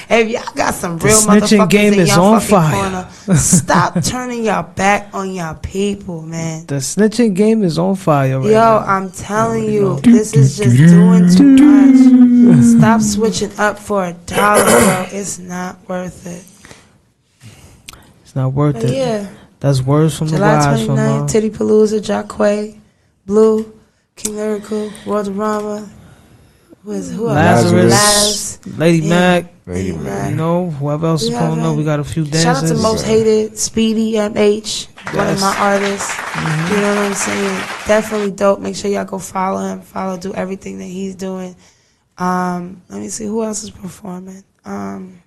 If y'all got some real motherfuckers game in is y'all on fucking fire. corner, stop turning y'all back on y'all people, man. The snitching game is on fire right Yo, now. I'm telling you, this is just doing too much. Stop switching up for $1, bro. It's not worth it. It's not worth it. Yeah. That's words from July the wise 29th, Titty Palooza, Jacquay, Blue, King Lyrical, Worldorama. Who else? Lazarus, Lady Mac. Lady Mac. Whoever else is pulling up. We got a few dancers. Shout out to Most Hated, Speedy, MH, one of my artists. You know what I'm saying? Definitely dope. Make sure y'all go follow him. Do everything that he's doing. Let me see who else is performing. I'm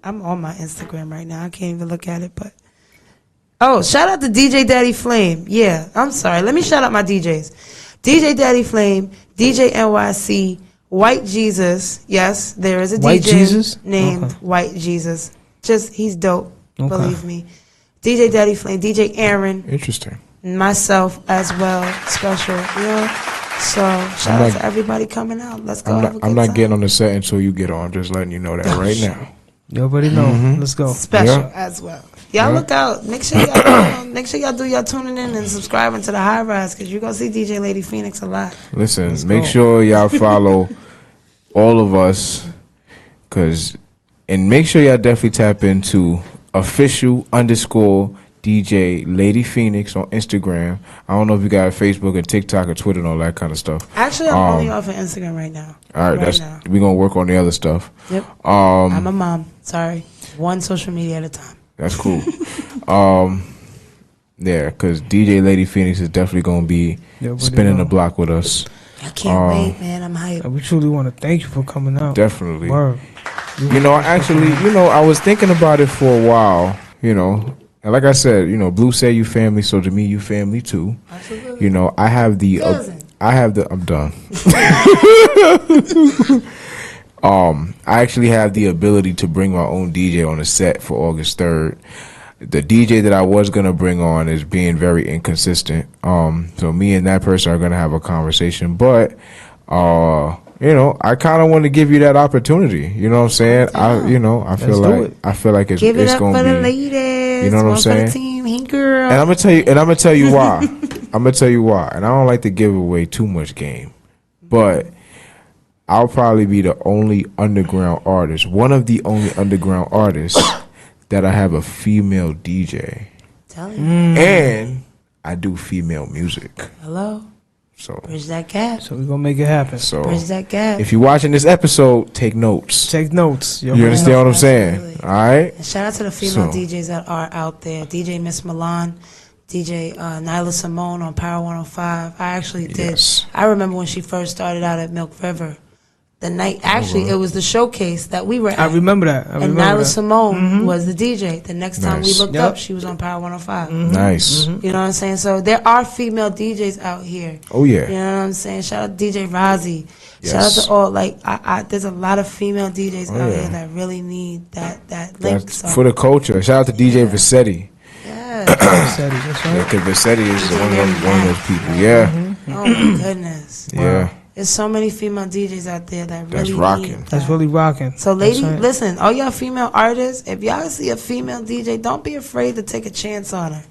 on my Instagram right now. I can't even look at it, but shout out to DJ Daddy Flame. Yeah, I'm sorry. Let me shout out my DJs. DJ Daddy Flame, DJ NYC, White Jesus. Yes, there is a White DJ Jesus? named White Jesus. He's dope. Believe me. DJ Daddy Flame, DJ Aaron. Interesting. Myself as well, special. So shout out to everybody coming out. Let's go. I'm not getting on the set until you get on. I'm just letting you know that right now. You already know. Let's go. Special as well. Y'all look out. Make sure y'all do y'all tuning in and subscribing to the High Rise because you're gonna see DJ Lady Phoenix a lot. Listen, make sure y'all follow all of us, and make sure y'all definitely tap into official_DJ Lady Phoenix on Instagram. I don't know if you got Facebook and TikTok or Twitter and all that kind of stuff. Actually, I'm only off of Instagram right now. All right, we're gonna work on the other stuff. Yep. I'm a mom. Sorry, one social media at a time. That's cool. Yeah, because DJ Lady Phoenix is definitely going to be spinning the block with us. I can't wait, man. I'm hyped. We truly want to thank you for coming out. Definitely. Word. I was thinking about it for a while, and like I said, Blue said you family, so to me, you family too. Absolutely. I'm done. I actually have the ability to bring my own DJ on the set for August 3rd. The DJ that I was going to bring on is being very inconsistent. So me and that person are going to have a conversation. But, I kind of want to give you that opportunity. You know what I'm saying? I feel like it's going to be. Give it up for the ladies. You know what I'm saying? For the team. Hey, girl. And I'm going to tell you why. I'm gonna tell you why, and I don't like to give away too much game, but I'll probably be the only underground artist, one of the only underground artists that I have a female DJ. Tell you. And I do female music. Hello. So Bridge that gap. So we're gonna make it happen. So Bridge that gap. if you're watching this episode, take notes. Take notes. You understand what I'm saying? Absolutely. All right. And shout out to the female DJs that are out there. DJ Miss Milan, DJ Nyla Simone on Power 105. I actually did. Yes. I remember when she first started out at Milk River. The night, actually, it was the showcase that we were at. I remember that. And Nyla Simone was the DJ. The next time we looked up, she was on Power 105. Nice. You know what I'm saying? So there are female DJs out here. Oh yeah. You know what I'm saying? Shout out to DJ Rozzy. Yes. Shout out to all, like, there's a lot of female DJs out yeah. here that really need that link. That's So. for the culture. Shout out to DJ Vassetti. Yeah. That's right. Because Vassetti is one of those people. Yeah. Oh my goodness. Yeah. There's so many female DJs out there that really That's rocking. need That's that. really rocking. So, lady, That's right. listen, all y'all female artists, if y'all see a female DJ, don't be afraid to take a chance on her.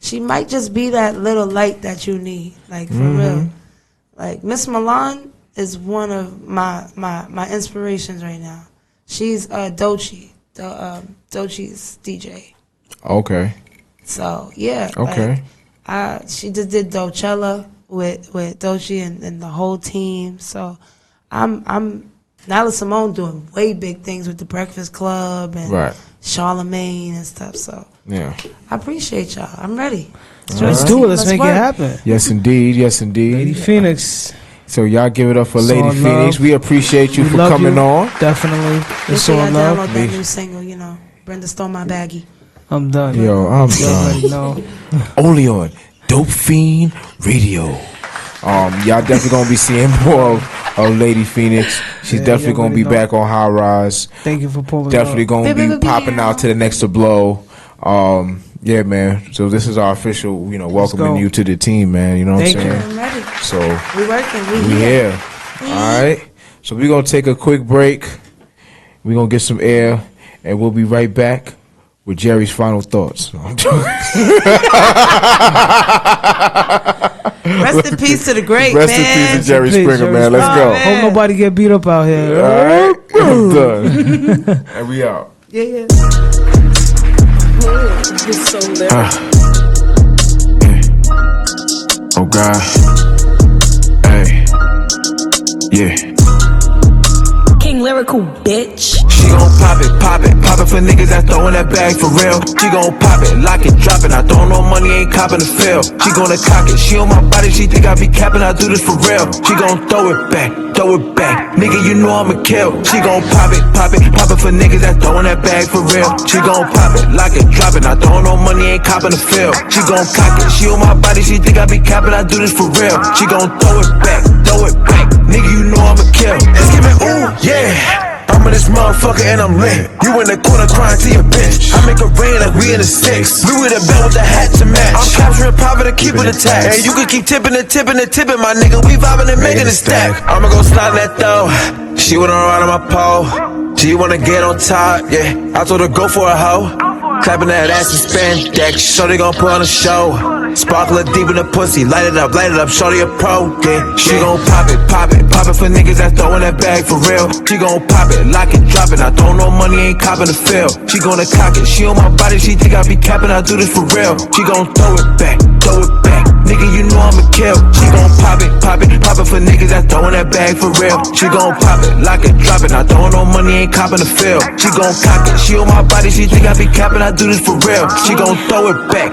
She might just be that little light that you need, like, for real. Like, Miss Milan is one of my inspirations right now. She's Doechii, Doechii's DJ. Okay. So, yeah. Okay. Like, she just did Doechella with Doechii and the whole team. So I'm Nyla Simone doing way big things with the Breakfast Club and Charlemagne and stuff. So yeah, I appreciate y'all. I'm ready. Let's do it. Let's make work. it happen. Yes, indeed. Yes, indeed. Lady Phoenix. So y'all give it up for It's Lady all Phoenix. love. We appreciate you We for love coming you. on. Definitely. Make It's sure all y'all love. download that new single. You know, Brenda stole my baggie. I'm done. Yo, I'm You already know. only on Dope Fiend Radio. Y'all definitely gonna be seeing more of Lady Phoenix. She's definitely gonna be back on High Rise. Thank you for pulling Definitely up. gonna be popping out to the next to blow. Yeah, man. So this is our official, welcoming you to the team, man. You know what I'm saying? I'm ready. So We working. we here. All right. So we're gonna take a quick break. We're gonna get some air, and we'll be right back with Jerry's final thoughts. Rest in peace to the great Rest man. in peace to Jerry Springer, man. Let's go. Hope nobody get beat up out here. All right. I'm done. And we out. Yeah. Oh God. Hey. Yeah. King Lyrical, bitch. She gon' pop it for niggas that throwin' that bag for real. She gon' pop it, lock it, drop it. I don't know money, ain't copping the feel. She gonna cock it, she on my body, she think I be capping, I do this for real. She gon' throw it back, nigga, you know I'ma kill. She gon' pop it for niggas that throwin' that bag for real. She gon' pop it, lock it, drop it. I don't know money, ain't copping the feel. She gon' cock it, she on my body, she think I be capping, I do this for real. She gon' throw it back, nigga, you know I'ma kill. Let's give it ooh, yeah. I'm in this motherfucker and I'm lit. You in the corner crying to your bitch. I make it rain like we in the six. Louis the bell with the hat to match. I'm capturing profit and keeping the tax. And you can keep tipping, my nigga. We vibing and making it stack. I'ma go slide that though. She wanna ride on my pole. She wanna get on top, yeah. I told her go for a hoe. Clapping that ass and spandex. Shorty gon' put on a show. Sparkle it deep in the pussy. Light it up, shorty a pro, yeah. She gon' pop it for niggas that throwin' that bag for real. She gon' pop it, lock it, drop it. I don't know money, ain't copping the feel. She gonna cock it, she on my body, she think I be capping, I do this for real. She gon' throw it back, nigga, you know I'ma kill. She gon' pop it for niggas that throwin' that bag for real. She gon' pop it, lock it, drop it. I don't know money, ain't copping the feel. She gon' cock it, she on my body, she think I be capping, I do this for real. She gon' throw it back,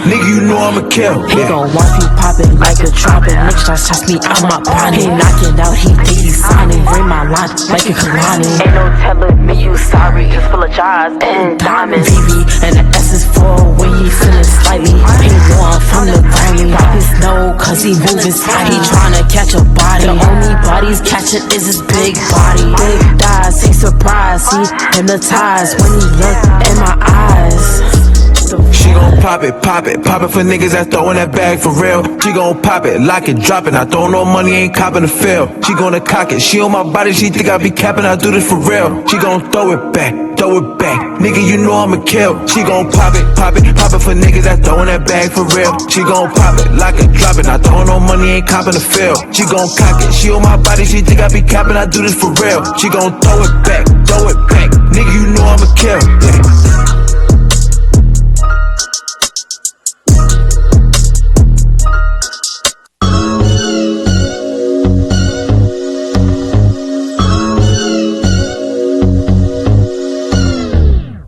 nigga, you know I'ma kill. He gon' watch me pop it like a trumpet. Niggas try to touch me, I'm a bonnie. He knocking out, he think he's signing. Bring my line like a Kalani. Ain't no telling me you sorry. It's full of jars and diamonds. Baby, and the S is full when he feeling slightly. He know I'm from the grimy. Pop his nose cause he moving tight. He tryna catch a body. The only body he's catching is his big body. Big thighs, he surprised, he hypnotized when he look in my eyes. pistol. She gon' pop it for niggas that's throwing that bag for real. She gon' pop it, lock it, drop it. I throw no money, ain't copping the feel. She gonna cock it, she on my body, she think I be capping. I do this for real. She gon' throw it back, nigga. You know I'ma kill. She gon' pop it for niggas that's throwing that bag for real. She gon' pop it, lock it, drop it. I throw no money, ain't copping the feel. She gon' cock it, she on my body, she think I be capping. I do this for real. She gon' throw it back, nigga. You know I'ma kill. Yeah.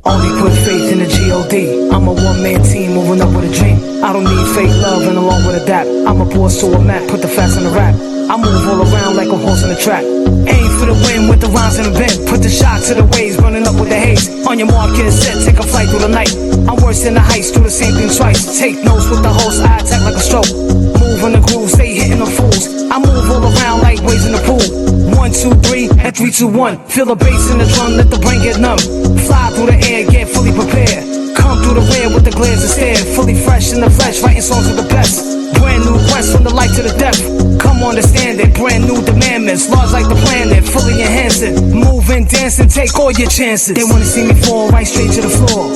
Only put faith in the G.O.D. I'm a one-man team moving up with a dream. I don't need fake love and along with a dap. I'm a boss to a map, put the facts on the rap. I move all around like a horse in a track. Aim for the win with the rhymes in the bend. Put the shot to the waves, running up with the haze. On your mark, get set, take a flight through the night. I'm worse than the heights, do the same thing twice. Take notes with the host, I attack like a stroke. Move in the groove, stay hitting the fools. I move all around like waves in the pool. 1, 2, 3, and 3, 2, 1. Feel the bass in the drum, let the brain get numb. Fly through the air, get fully prepared. Come through the rear with the glares and stare. Fully fresh in the flesh, writing songs with the best. Brand new quest from the light to the depth. Come understand it, brand new demandments. Large like the planet, fully enhancing. Moving, dancing, take all your chances. They wanna see me fall right straight to the floor.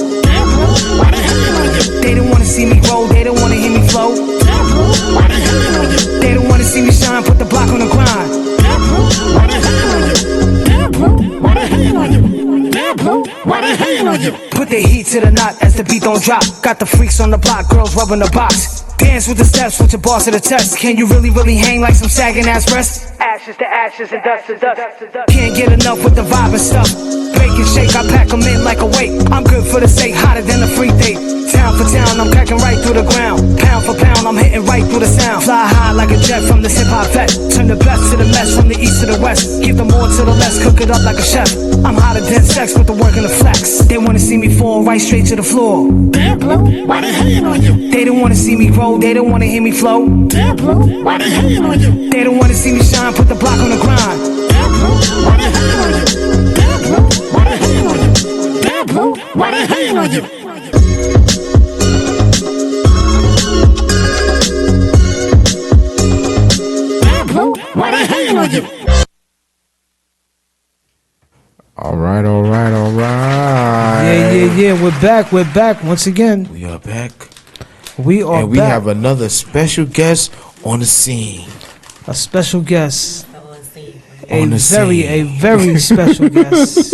They don't wanna see me roll, they don't wanna hear me flow. They don't wanna see me shine, put the block on the grind. Put the heat to the knot as the beat don't drop. Got the freaks on the block, girls rubbing the box. Dance with the steps, with your boss to the test. Can you really hang like some sagging ass breasts? Ashes to ashes and dust to dust. Can't get enough with the vibe and stuff. Bake and shake, I pack them in like a weight. I'm good for the sake, hotter than a free date. Town for town, I'm cracking right through the ground. Pound for pound, I'm hitting right through the sound. Fly high like a jet from the hip-hop vet. Turn the best to the mess, from the east to the west. Give the more to the less, cook it up like a chef. I'm hotter than sex with the work and the flex. They wanna see me fall right straight to the floor. Damn, Blue, why they hating on you? They don't wanna see me roll, they don't wanna hear me flow. Damn, Blue, why they hating on you? They don't wanna see me shine, put the block on the grind. Damn, Blue, why they hating on you? Damn, Blue, why they hating on you? Damn, Blue, why they hating on you? Damn, Blue, why they hating on you? All right. Yeah. We're back once again. We are back. And we have another special guest on the scene. A special guest. On the scene. A very special guest.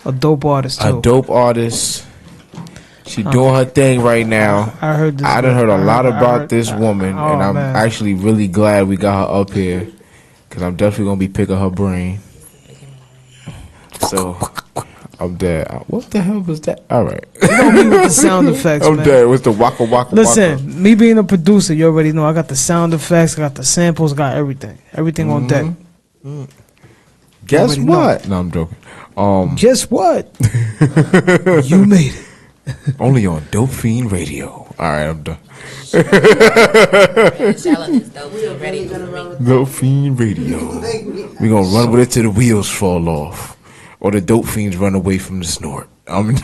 A dope artist too. A dope artist. She doing her thing right now. I heard this. I done heard a lot about this woman, and I'm man. actually really glad we got her up here, because I'm definitely going to be picking her brain. So, I'm dead. What the hell was that? All right. You know me with the sound effects, I'm man. dead. What's the waka waka Listen, waka? me being a producer, you already know I got the sound effects, I got the samples, got everything. Everything on deck. Guess already what? No, I'm joking. Guess what? You made it. Only on Dope Fiend Radio. All right, I'm done. Dope Fiend Radio. We gonna run with it till the wheels fall off, or the dope fiends run away from the snort. I'm done.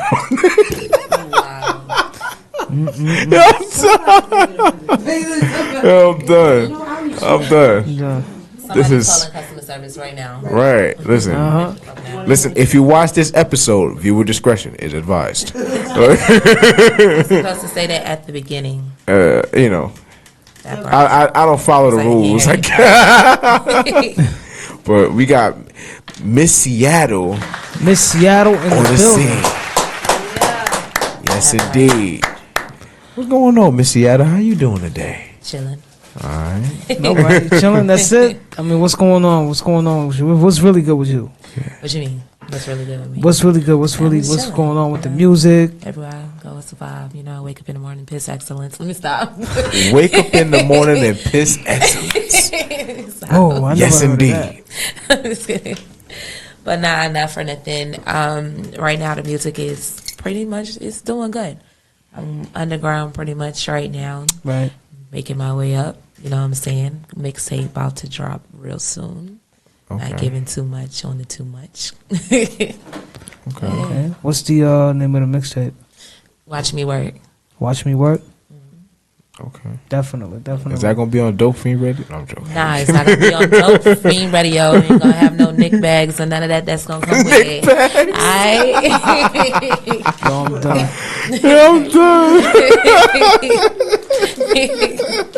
Yeah. This is calling customer service right now. right. Listen, listen. If you watch this episode, viewer discretion is advised. You're supposed to say that at the beginning. You know, That part. I don't follow the Like, rules. yeah. But we got Miss Seattle Miss Seattle in on the the building. scene. Yes, indeed. What's going on, Miss Seattle? How you doing today? Chilling. All right. Nobody chilling. That's it. I mean, what's going on? What's going on with you? What's really good with you? What you mean? What's really good with me? What's really good? What's chilling, going on with the you know? music? Everywhere I go, it's a vibe. You know, I wake up in the morning, piss excellence. Let me stop. Wake up in the morning and piss excellence. Oh, I never Yes, heard indeed. of I'm just kidding. But nah, not for nothing. Right now, the music is pretty much, it's doing good. I'm underground pretty much right now. that. Right. Making my way up. You know what I'm saying? Mixtape about to drop real soon. Okay. Not giving too much on the too much. Okay. Okay. What's the name of the mixtape? Watch me work. Watch me work. Okay. Definitely. Is that gonna be on Dope Fiend Radio? No, I'm joking. Nah, it's not gonna be on Dope Fiend Radio. We ain't gonna have no Nick bags or none of that. That's gonna come with it. Yo, I'm done. I'm done.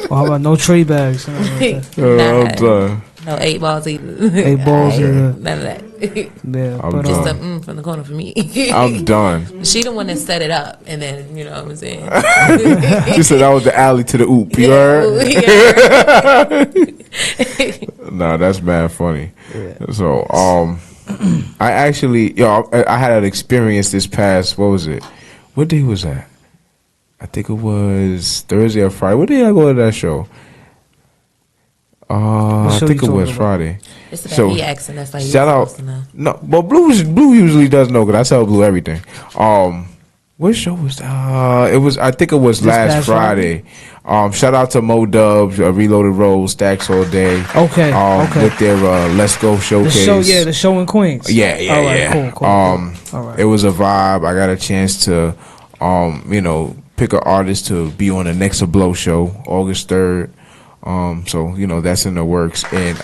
How about no tree bags? I'm done. No 8 balls either. 8 balls either. None of that. Yeah, I'm but Just done. the from the corner for me. I'm done. She the one that set it up, and then you know what I'm saying. She said that was the alley to the oop. You heard? Nah, that's mad funny. Yeah. So, I actually, I had an experience this past. What was it? What day was that? I think it was Thursday or Friday. What day did I go to that show? I think it was Friday. It's about he asking us like shout out. No, but Blue usually does know because I tell Blue everything. What show was that? It was. I think it was last Friday. Shout out to Mo Dubs, Reloaded Rolls, Stacks All Day. Okay. Okay. With their Let's Go showcase. The show in Queens. Yeah. All right, cool. All right. It was a vibe. I got a chance to, pick an artist to be on the Next to Blow show, August 3rd. So that's in the works, and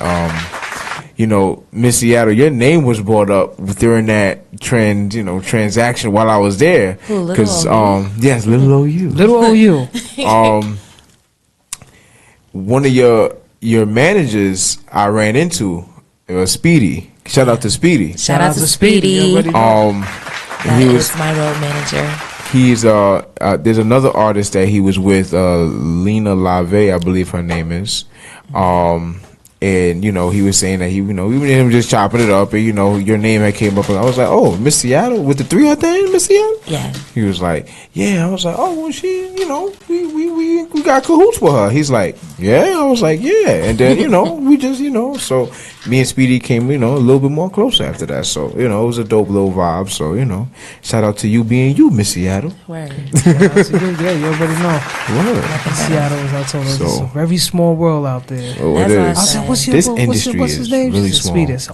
Miss Seattle, your name was brought up during that transaction while I was there, because yes, little OU, one of your managers I ran into, Speedy. Shout out to Speedy. Shout out to Speedy. He was my road manager. He's there's another artist that he was with, Lena Lave, I believe her name is. And he was saying that even him just chopping it up, and your name had came up, and I was like, oh, Miss Seattle with the 3 I think, Miss Seattle. Yeah. He was like, yeah. I was like, oh, well, she, we got cahoots with her. He's like, yeah. I was like, yeah. And then we just so me and Speedy came a little bit more close after that. So it was a dope little vibe. So shout out to you being you, Miss Seattle. Word. Shout out to you. Yeah, you already know. Word. Seattle, as I told us, it's a very small world out there. Oh, it is. I said, what's This industry what's his name? really She said, small. Speeders.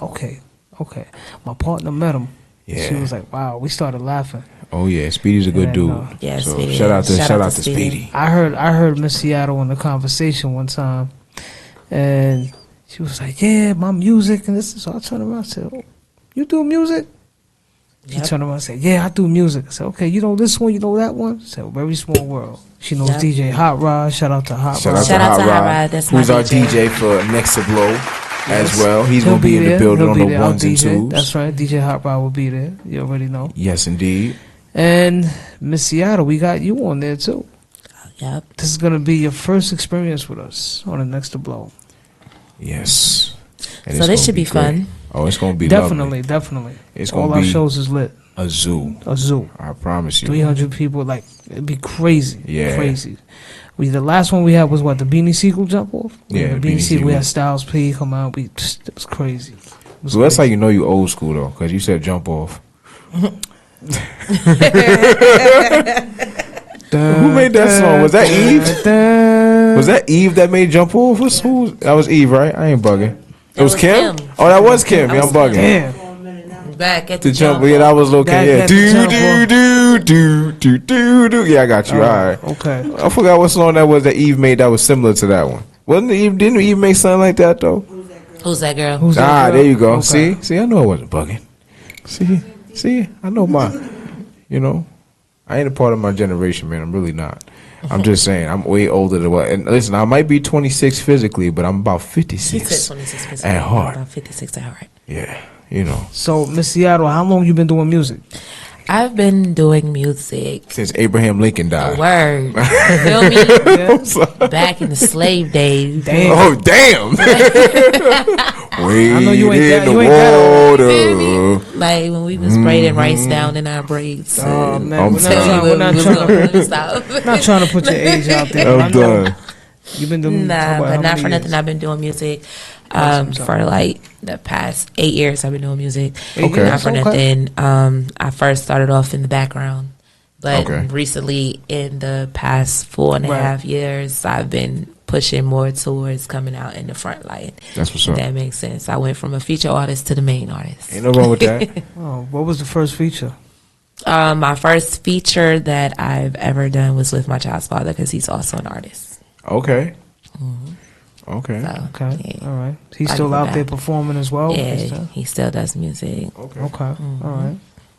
Okay. My partner met him. Yeah. She was like, wow. We started laughing. Oh yeah, Speedy's a good And, dude. Yeah, so Speedy. shout out to Speedy. Speedy. I heard Miss Seattle in the conversation one time, and she was like, yeah, my music and this. So I turned around and said, oh, you do music? She turned around and said, yeah, I do music. I said, okay, you know this one, you know that one? I said, very small world. She knows DJ Hot Rod. Shout out to Hot Rod. Shout out to Hot Rod. That's who's my our DJ for Next to Blow as well. He's He'll gonna be in the building He'll on be the there. ones and DJ. twos. That's right. DJ Hot Rod will be there. You already know. Yes, indeed. And Miss Seattle, we got you on there too. Yep. This is gonna be your first experience with us on the Next to Blow. Yes. And So it's this gonna should be great. fun. Oh, it's gonna be Definitely. It's all gonna our be shows is lit. a zoo. A zoo. I promise you. 300 people, like it'd be crazy. Yeah. Crazy. The last one we had was what, the Beanie Sequel jump off? Yeah, the Beanie Beanie Sequel. We had Siegel. Styles P come out. It was crazy. It was So that's how crazy. you know you old school though, because you said jump off. Who made that song? Was that Eve? Was that Eve that made jump off? Who? That was Eve, right? I ain't bugging. It was Kim? Oh, that was Kim. Yeah, I'm bugging. Damn. Back at The the jump, jump. yeah, that was looking. Back Yeah, at the do jump do. Yeah, I got you. All right. Okay. I forgot what song that was that Eve made that was similar to that one. Wasn't Eve? Didn't Eve make something like that though? Who's that girl? Who's that girl? There you go. Okay. See, I know I wasn't bugging. See, I know my. I ain't a part of my generation, man. I'm really not. I'm just saying, I'm way older than what. And listen, I might be 26 physically, but I'm about 56 He said 26 at heart. About 56 at heart. Yeah, So, Miss Seattle, how long you been doing music? I've been doing music. since Abraham Lincoln died. Word. Feel me? Back in the slave days. Damn. Oh damn! Wade I know you ain't in that- the you ain't that old. water. Like when we was braiding rice down in our braids. Oh, and man. I'm We're not trying to Stop. not trying to put your age out there. but I I'm know done. You've been doing Nah, how but not many for years? nothing. I've been doing music for like the past 8 years. I've been doing music. Okay. Not for Okay. nothing. I first started off in the background, but Okay. recently in the past 4.5 Right. years, I've been pushing more towards coming out in the front light. That's what's If up. that makes sense. I went from a feature artist to the main artist. Ain't no wrong with that. Oh, what was the first feature? My first feature that I've ever done was with my child's father because he's also an artist. Okay. Okay. So, Okay. yeah. All right. He's I still do out that. there performing as well. Yeah, he still does music. Okay. Okay. All right.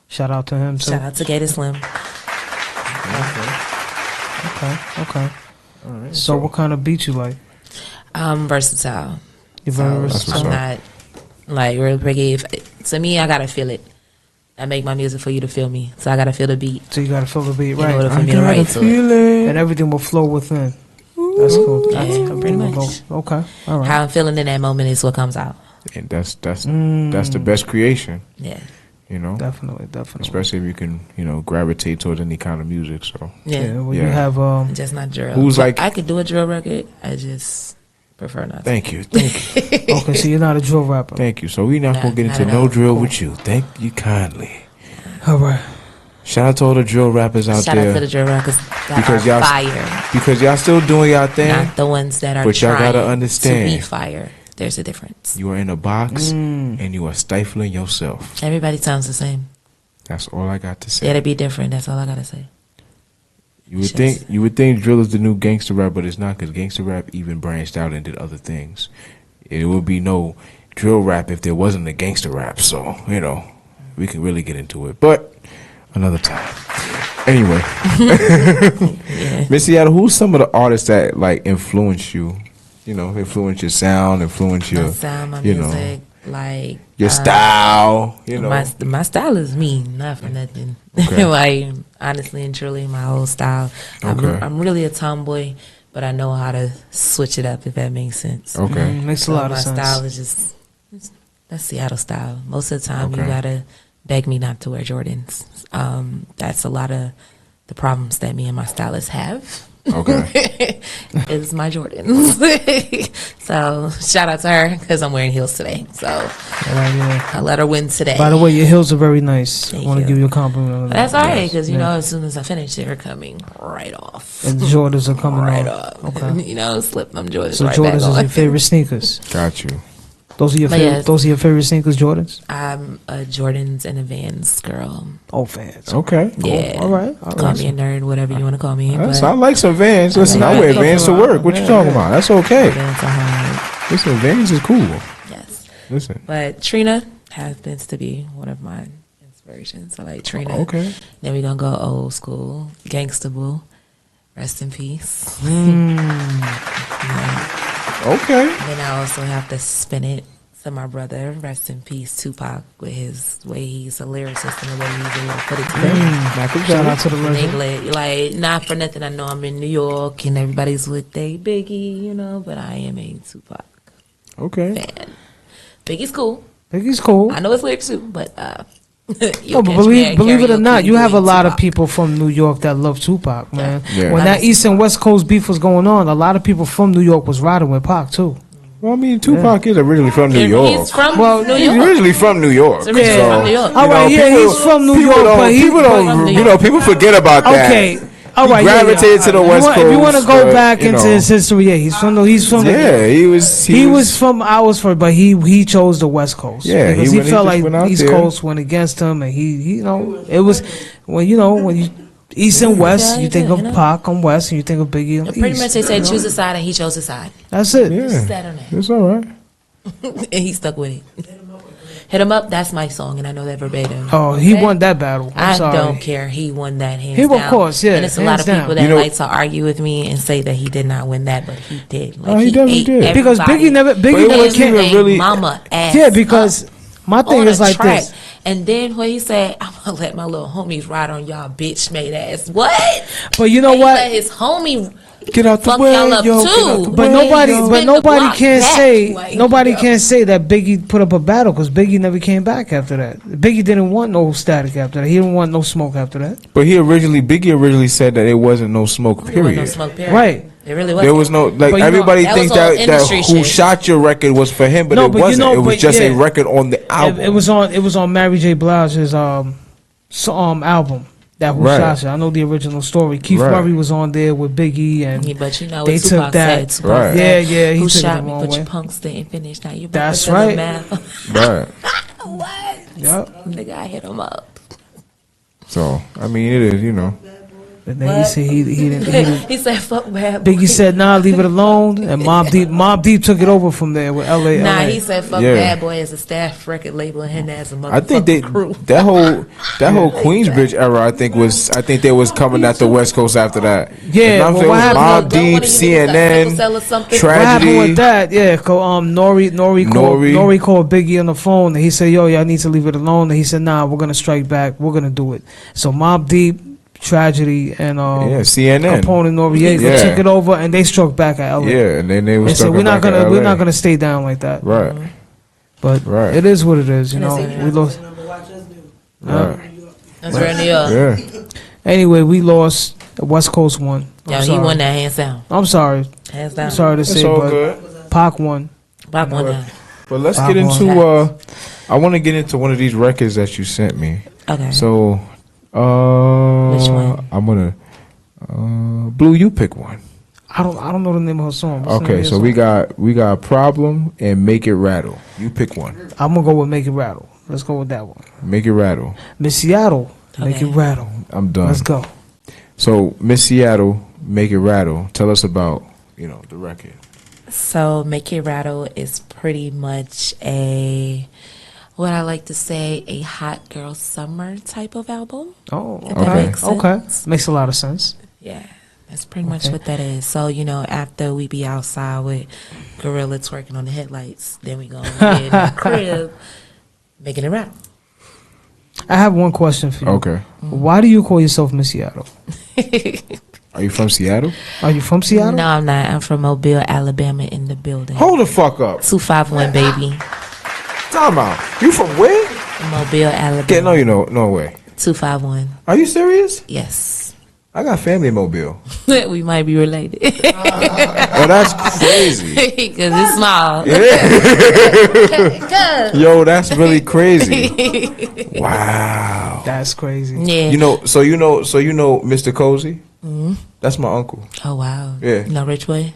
Shout out to him too. Shout out to Gator Slim. Okay. All right. So what kind of beat you like? I'm versatile. You very That's versatile. what's I'm not like real reggae. To me, I gotta feel it. I make my music for you to feel me, so I gotta feel the beat So you gotta feel the beat, in right? order for me to write to it. And everything will flow within. That's cool. Yeah, pretty Everything will much. go. Okay. All right. How I'm feeling in that moment is what comes out. And that's the best creation. Yeah, You know, Definitely. especially if you can, gravitate towards any kind of music. So yeah. Yeah. Well, Yeah. you have Just not drill. Who's like- I could do a drill record. I just prefer not. thank you. okay. So you're not a drill rapper. Thank you. So we're not Nah, gonna get not into at no all. drill with you. Thank you kindly. All right. Shout out to all the drill rappers out Shout there out to the drill records that Because are y'all- fire, because y'all still doing y'all thing. not the ones that are But y'all trying gotta understand. to be fire. There's a difference. You are in a box and you are stifling yourself. Everybody sounds the same. That's all I got to say. Yeah, to be different. That's all I gotta say. You would think drill is the new gangster rap, but it's not, because gangster rap even branched out and did other things. It would be no drill rap if there wasn't a gangster rap. So we can really get into it, but another time. Anyway, Miss Seattle, who's some of the artists that like influence you? Influence your sound, influence your My sound, my you know, music, like your style. My style is me, not for nothing. Okay. Like honestly and truly, my whole style. Okay. I'm really a tomboy, but I know how to switch it up if that makes sense. Okay. Makes a So lot of my sense. style is just that's Seattle style. Most of the time, Okay. you gotta beg me not to wear Jordans. That's a lot of the problems that me and my stylist have. Okay. It's my Jordans. So shout out to her because I'm wearing heels today. So All right, yeah. I let her win today. By the way, your heels are very nice. Thank I want to you. give you a compliment on But that. that's all right because Yeah. as soon as I finish, they're coming right off. And the Jordans are coming Right off. off. Okay. Slip them Jordans So right Jordans back is on. your favorite sneakers. Got you. Those are your But favorite. yes. Those are your favorite sneakers, Jordans. I'm a Jordans and a Vans girl. Oh, fans. Okay. Yeah. All right. All Call right. me a nerd, whatever you want to call me. That's, but I like some Vans. Listen, I wear Vans to work. What you talking about? That's okay. Vans are hard. Listen, Vans is cool. Yes. Listen. But Trina happens to be one of my inspirations. So like Trina. Okay. Then we're gonna go old school. Gangsta Boo. Rest in peace. Yeah. Okay. Then I also have to spin it to my brother. Rest in peace, Tupac, with his way he's a lyricist and the way he's able to put it together. Shout out to the legend. English, like not for nothing. I know I'm in New York and everybody's with they Biggie, but I am a Tupac Okay. fan. Biggie's cool. Biggie's cool. I know his lyrics too, but No, but believe it or not, you have a lot of people from New York that love Tupac, man. Yeah. When that East and West Coast beef was going on, a lot of people from New York was riding with Pac too. Well, I mean, Tupac is originally from New He's York. from Well, He's New York. originally from New York. He's originally So, from New York. All right, yeah, he's from New York, but he people don't, from New York. people forget about that. Okay. All right, He gravitated to the West If you want to Coast, go but, back you into know. his history, yeah, he's from. Yeah, he was from Oxford, but he chose the West Coast. Yeah, because he he felt just like went out East there. Coast went against him, and he it was when you East and West, Yeah, you think you of know. Pac on West, and you think of Biggie on Pretty East. much they said choose a side, and he chose a side. That's it. Yeah, Sad on that. it's all right. And he stuck with it. Hit him up. That's my song, and I know that verbatim. Oh, he won that battle. I'm I sorry. don't care. He won that hands He, of down. course, yeah, And it's a lot hands of people down. that You know- like to argue with me and say that he did not win that, but he did. Like, Oh, he definitely ate did. Because everybody. Biggie never His came. big really- mama ass. Yeah, because my thing on is a like track. this. And then when he said, "I'm gonna let my little homies ride on y'all bitch made ass," what? But you know And he what? let his homie Get out the fuck way, y'all up yo, too. get out the But way, nobody, yo. but Spin the nobody block can't back, say like, nobody yo. can't say that Biggie put up a battle because Biggie never came back after that. Biggie didn't want no static after that. He didn't want no smoke after that. But Biggie originally said that it wasn't no smoke. There was Period. no smoke, period. Right. It really was. There was no But you know, everybody that thinks was all that industry Who shit. Shot Your record was for him, but No, it but you wasn't. know, It was but just a yeah. record on the album. It was on Mary J. Blige's album. That Who Right. Shot Ya. I know the original story. Keith Right. Murray was on there with Biggie and Yeah, but you know they what took Tupac that. said. Tupac Right. said, Yeah, he Who took it shot the me, wrong but way. you punks didn't finish. Now you That's brothers in the right. mouth. Right. What? Yep. Nigga, I hit him up. So I mean, it is, you know. And then he said he didn't. He said, "Fuck bad boy." Biggie said, "Nah, leave it alone." And Mobb Deep took it over from there with L.A. Nah, LA. he said, "Fuck bad boy" as a staff record label and him as a motherfucking I think crew. that whole Queensbridge era, I think they was coming at the West Coast after that. Yeah, And well, what happened? Mobb Deep, CNN, What Tragedy. happened with that? Yeah, Nori called Biggie on the phone and he said, "Yo, y'all need to leave it alone." And he said, "Nah, we're gonna strike back. We're gonna do it." So Mobb Deep, Tragedy, and CNN, Capone and Noriega took it over and they struck back at LA. Yeah, and then they said, "We're not gonna stay down like that." Right. But it is what it is. You know, we lost. Right. That's right, New York. Yeah. Anyway, we lost. West Coast won. Yeah, he won that hands down. I'm sorry. Hands down. I'm sorry to say, all but good. Pac won. Pac won that. But let's get into. I want to get into one of these records that you sent me. Okay. So, which one? I'm gonna. Blue, you pick one. I don't know the name of her song. What's the name Okay, of so your we got Problem and Make It Rattle. You pick one. I'm gonna go with Make It Rattle. Let's go with that one. Make It Rattle. Miss Seattle, Make It Rattle. I'm done. Let's go. So Miss Seattle, Make It Rattle. Tell us about the record. So Make It Rattle is pretty much what I like to say, a hot girl summer type of album. Oh, if that makes sense. Okay, makes a lot of sense. Yeah, that's pretty much what that is. So after we be outside with Gorilla twerking on the headlights, then we gonna get in the crib making it rattle. I have one question for you. Okay. Why do you call yourself Miss Seattle? Are you from Seattle? Are you from Seattle? No, I'm not. I'm from Mobile, Alabama, in the building. Hold the fuck up. 251, baby. Time out. You from where? Mobile, Alabama. No way. 251. Are you serious? Yes. I got family in Mobile. We might be related. Oh, that's crazy. Because it's small. Yeah. Yo, that's really crazy. Wow. That's crazy. Yeah. So you know Mr. Cozy? Mm-hmm. That's my uncle. Oh, wow. Yeah. No Rich Boy?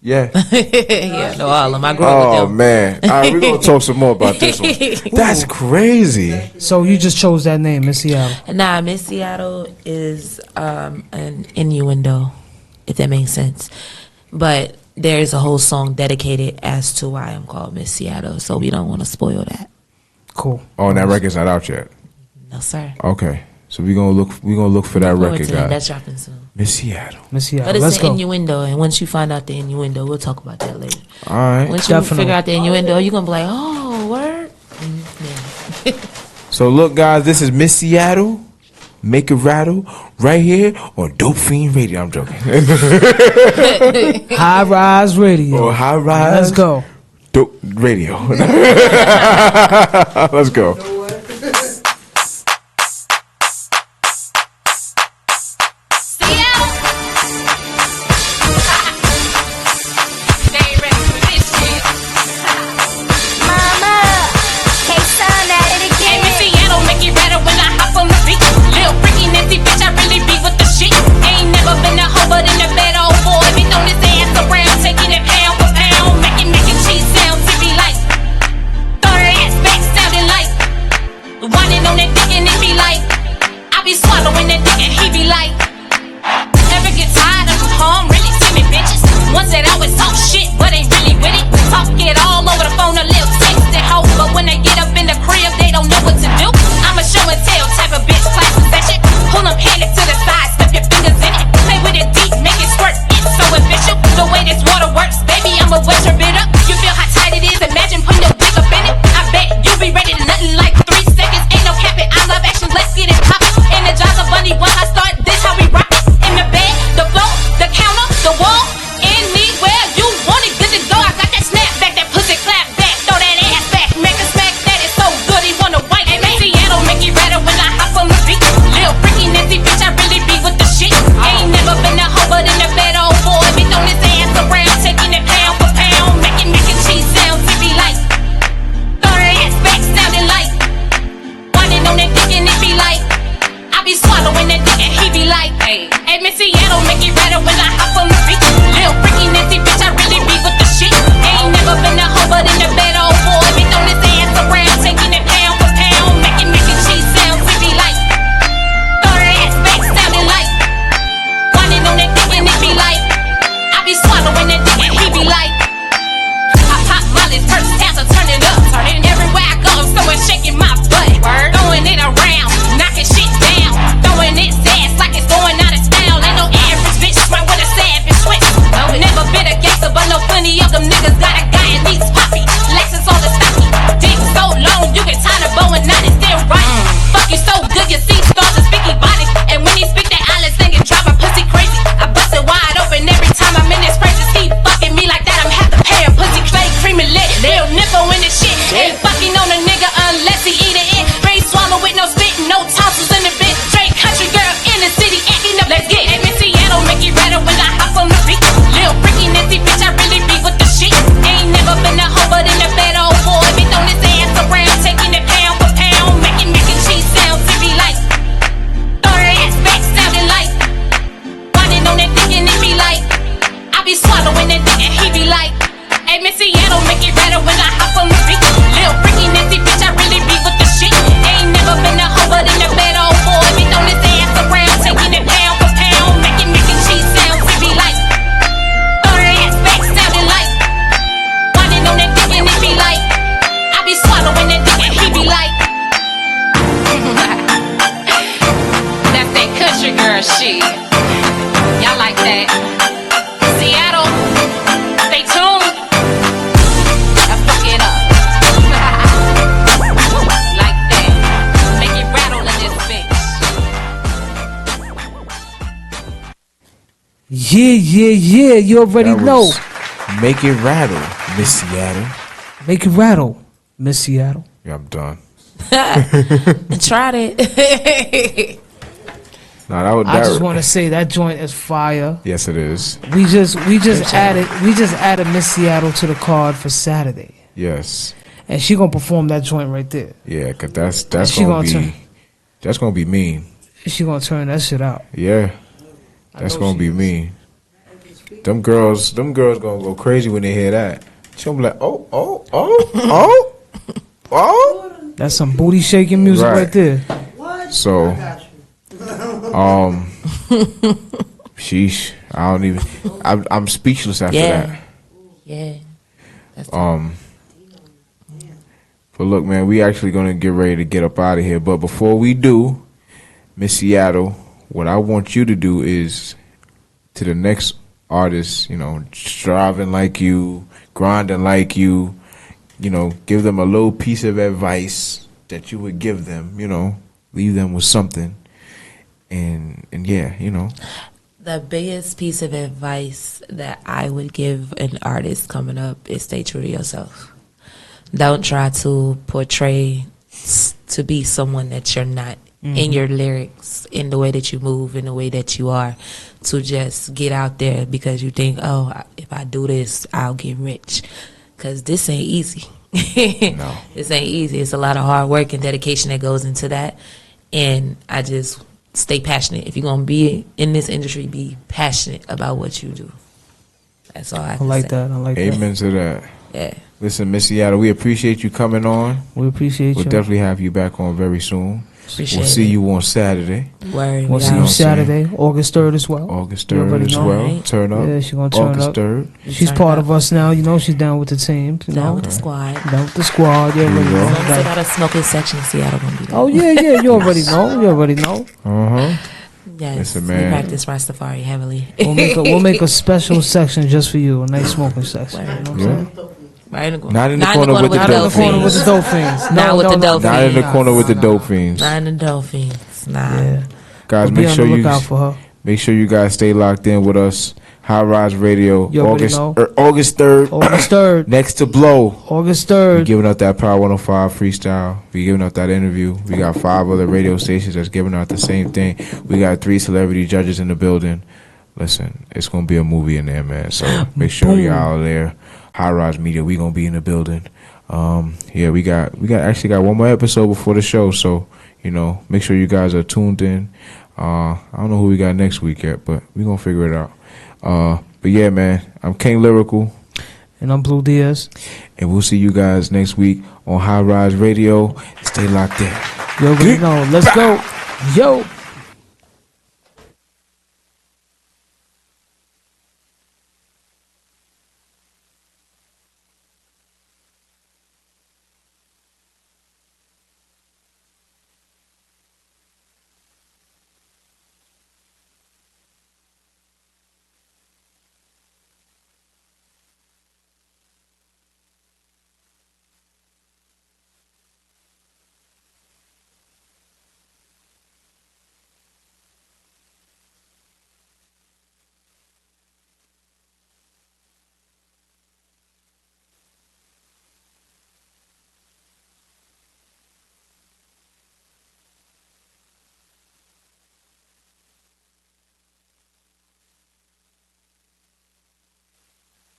Yeah. Yeah, no, all of them. I grew up with them. Oh, man. All right, we're going to talk some more about this one. That's crazy. So you just chose that name, Miss Seattle? Nah, Miss Seattle is an innuendo, if that makes sense. But there is a whole song dedicated as to why I'm called Miss Seattle, so we don't want to spoil that. Cool. Oh, and that record's not out yet? No, sir. Okay. So we're gonna look for that record, guys. That's dropping soon. Miss Seattle. Miss Seattle. But it's Let's an go. innuendo, and once you find out the innuendo, we'll talk about that later. All right. Once you figure out the innuendo, you're gonna be like, oh, word. Yeah. So look, guys, this is Miss Seattle. Make It Rattle right here on Dope Fiend Radio. I'm joking. High Rise Radio. Oh, High Rise. Let's go. Dope Radio. Let's go. shit. Y'all like that? Seattle, stay tuned. I fuck it up. Like that. Make it rattle in this bitch. Yeah. You already That know. was Make It Rattle, Miss Seattle. Make it rattle, Miss Seattle. Yeah, I'm done. Tried it. No, I just want to say that joint is fire. Yes, it is. We just added Miss Seattle to the card for Saturday, Yes. and she gonna perform that joint right there. Yeah, cause that's She gonna gonna be that's gonna be mean. She gonna turn that shit out. Yeah, that's know gonna she be is. mean. Them girls gonna go crazy when they hear that. She gonna be like, oh. That's some booty shaking music right there. So, sheesh. I don't even. I'm speechless after that. Yeah. That's But look, man, we actually gonna get ready to get up out of here. But before we do, Miss Seattle, what I want you to do is to the next artist, striving like you, grinding like you, give them a little piece of advice that you would give them, leave them with something. And yeah, The biggest piece of advice that I would give an artist coming up is stay true to yourself. Don't try to portray to be someone that you're not in your lyrics, in the way that you move, in the way that you are, to just get out there because you think, oh, if I do this, I'll get rich. Because this ain't easy. No. This ain't easy. It's a lot of hard work and dedication that goes into that. And I just stay passionate. If you're going to be in this industry, be passionate about what you do. That's all I can like say. that. I like that. amen to that. Yeah. Listen, Miss Seattle, we appreciate you coming on. We appreciate We'll you. definitely have you back on very soon. Appreciate We'll see it. you on Saturday, Word. We'll we see out. you Saturday, August 3rd as well. August You 3rd already as know. well. Right. Turn up. Yeah, she's gonna turn August up. 3rd. She's Turn part up. of us now. She's down with the team. Down with the squad. Down with the squad. You already you go. know. As long as they got a smoking section, Seattle gonna be there. Oh yeah. You already know. You already know. Yes, Listen, we man. practice Rastafari heavily. We'll make a special section just for you, a nice smoking section. You know what I'm saying? Right in the, Not in the corner with the Not in the dope corner with fiends. the dope fiends. Not with the dope Not in the fiends. corner with the dope fiends. Not in the Dolphins. Nah. Yeah. Guys, We'll be make on sure the you lookout for her. make sure you guys stay locked in with us. High Rise Radio, You already August know. August 3rd. August 3rd. Next to Blow. August We 3rd. giving out that Power 105 freestyle. We giving out that interview. We got 5 other radio stations that's giving out the same thing. We got 3 celebrity judges in the building. Listen, it's gonna be a movie in there, man. So make sure y'all are there. High Rise Media, we gonna be in the building. Yeah, we actually got one more episode before the show. So make sure you guys are tuned in. I don't know who we got next week yet, but we gonna figure it out. But yeah, man, I'm King Lyrical. And I'm Blue Diaz. And we'll see you guys next week on High Rise Radio. Stay locked in. You already know. Let's go. Yo.